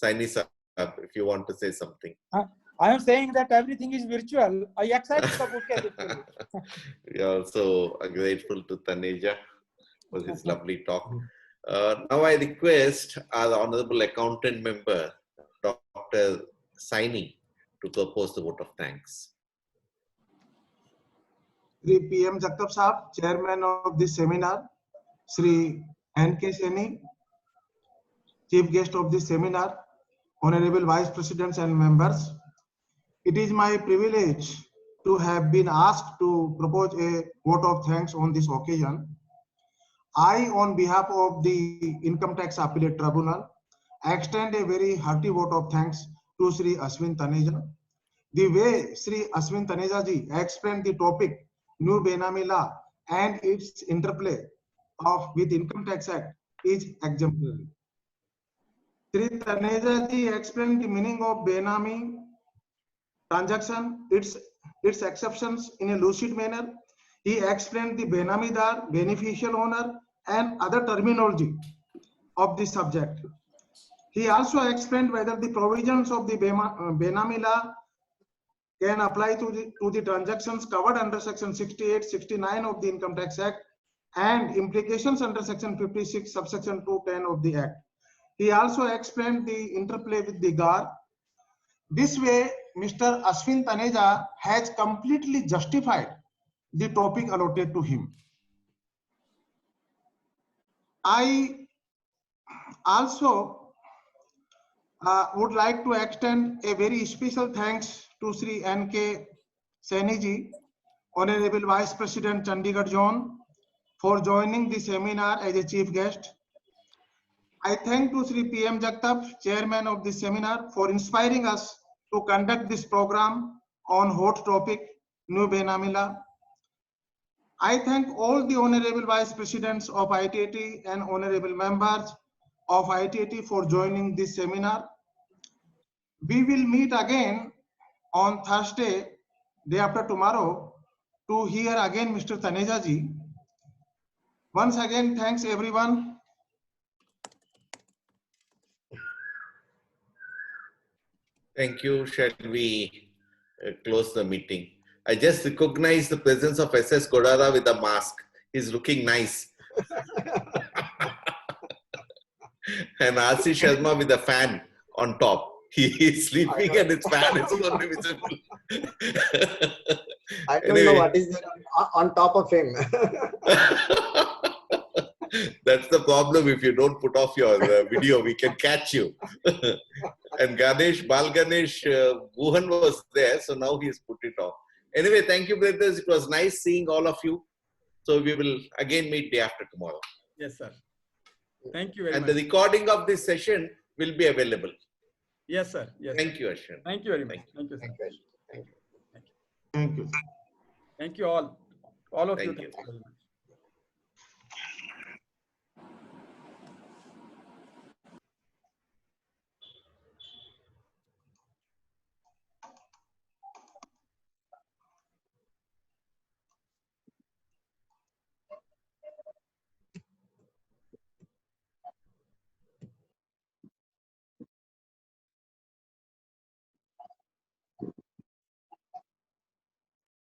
Speaker 1: Saini sir, if you want to say something.
Speaker 5: I am saying that everything is virtual. I accept the bouquet.
Speaker 1: We are also grateful to Taneja for his lovely talk. Now I request our Honorable Accountant Member, Dr. Saini, to propose the vote of thanks.
Speaker 6: Shri PM Jagtap Sahab, Chairman of this seminar, Shri N.K. Saini, Chief Guest of this seminar, Honorable Vice Presidents and members. It is my privilege to have been asked to propose a vote of thanks on this occasion. I, on behalf of the Income Tax Appellate Tribunal, extend a very hearty vote of thanks to Sri Ashwin Taneja. The way Sri Ashwin Taneja ji explained the topic, New Benami Law and its interplay with Income Tax Act is exemplary. Sri Taneja ji explained the meaning of Benami transaction, its exceptions in a lucid manner. He explained the Benamidar, beneficial owner, and other terminology of the subject. He also explained whether the provisions of the Benami law can apply to the transactions covered under section 68, 69 of the Income Tax Act and implications under section 56, subsection 210 of the Act. He also explained the interplay with the GAR. This way, Mr. Ashwin Taneja has completely justified the topic allotted to him. I also would like to extend a very special thanks to Sri N.K. Saini ji, Honorable Vice President Chandigarh Zone, for joining the seminar as a chief guest. I thank to Sri P.M. Jagtap, Chairman of the seminar, for inspiring us to conduct this program on hot topic, New Benami Law. I thank all the Honorable Vice Presidents of ITAT and Honorable Members of ITAT for joining this seminar. We will meet again on Thursday, day after tomorrow, to hear again Mr. Taneja ji. Once again, thanks everyone.
Speaker 1: Thank you. Shall we close the meeting? I just recognize the presence of SS Godara with a mask. He's looking nice. And R.C. Sharma with a fan on top. He is sleeping and his fan is only visible.
Speaker 2: I don't know what is there on top of him.
Speaker 1: That's the problem. If you don't put off your video, we can catch you. And Ganesh, Bal Ganesh, Guhan was there, so now he's put it off. Anyway, thank you, brothers. It was nice seeing all of you. So we will again meet day after tomorrow.
Speaker 3: Yes, sir. Thank you very
Speaker 1: And
Speaker 3: much.
Speaker 1: the recording of this session will be available.
Speaker 3: Yes, sir. Yes.
Speaker 1: Thank you, Ashwin.
Speaker 3: Thank you very much. Thank you, sir.
Speaker 2: Thank you.
Speaker 6: Thank you.
Speaker 3: Thank you all. All of you.
Speaker 1: Thank you.
Speaker 3: Thank you very much.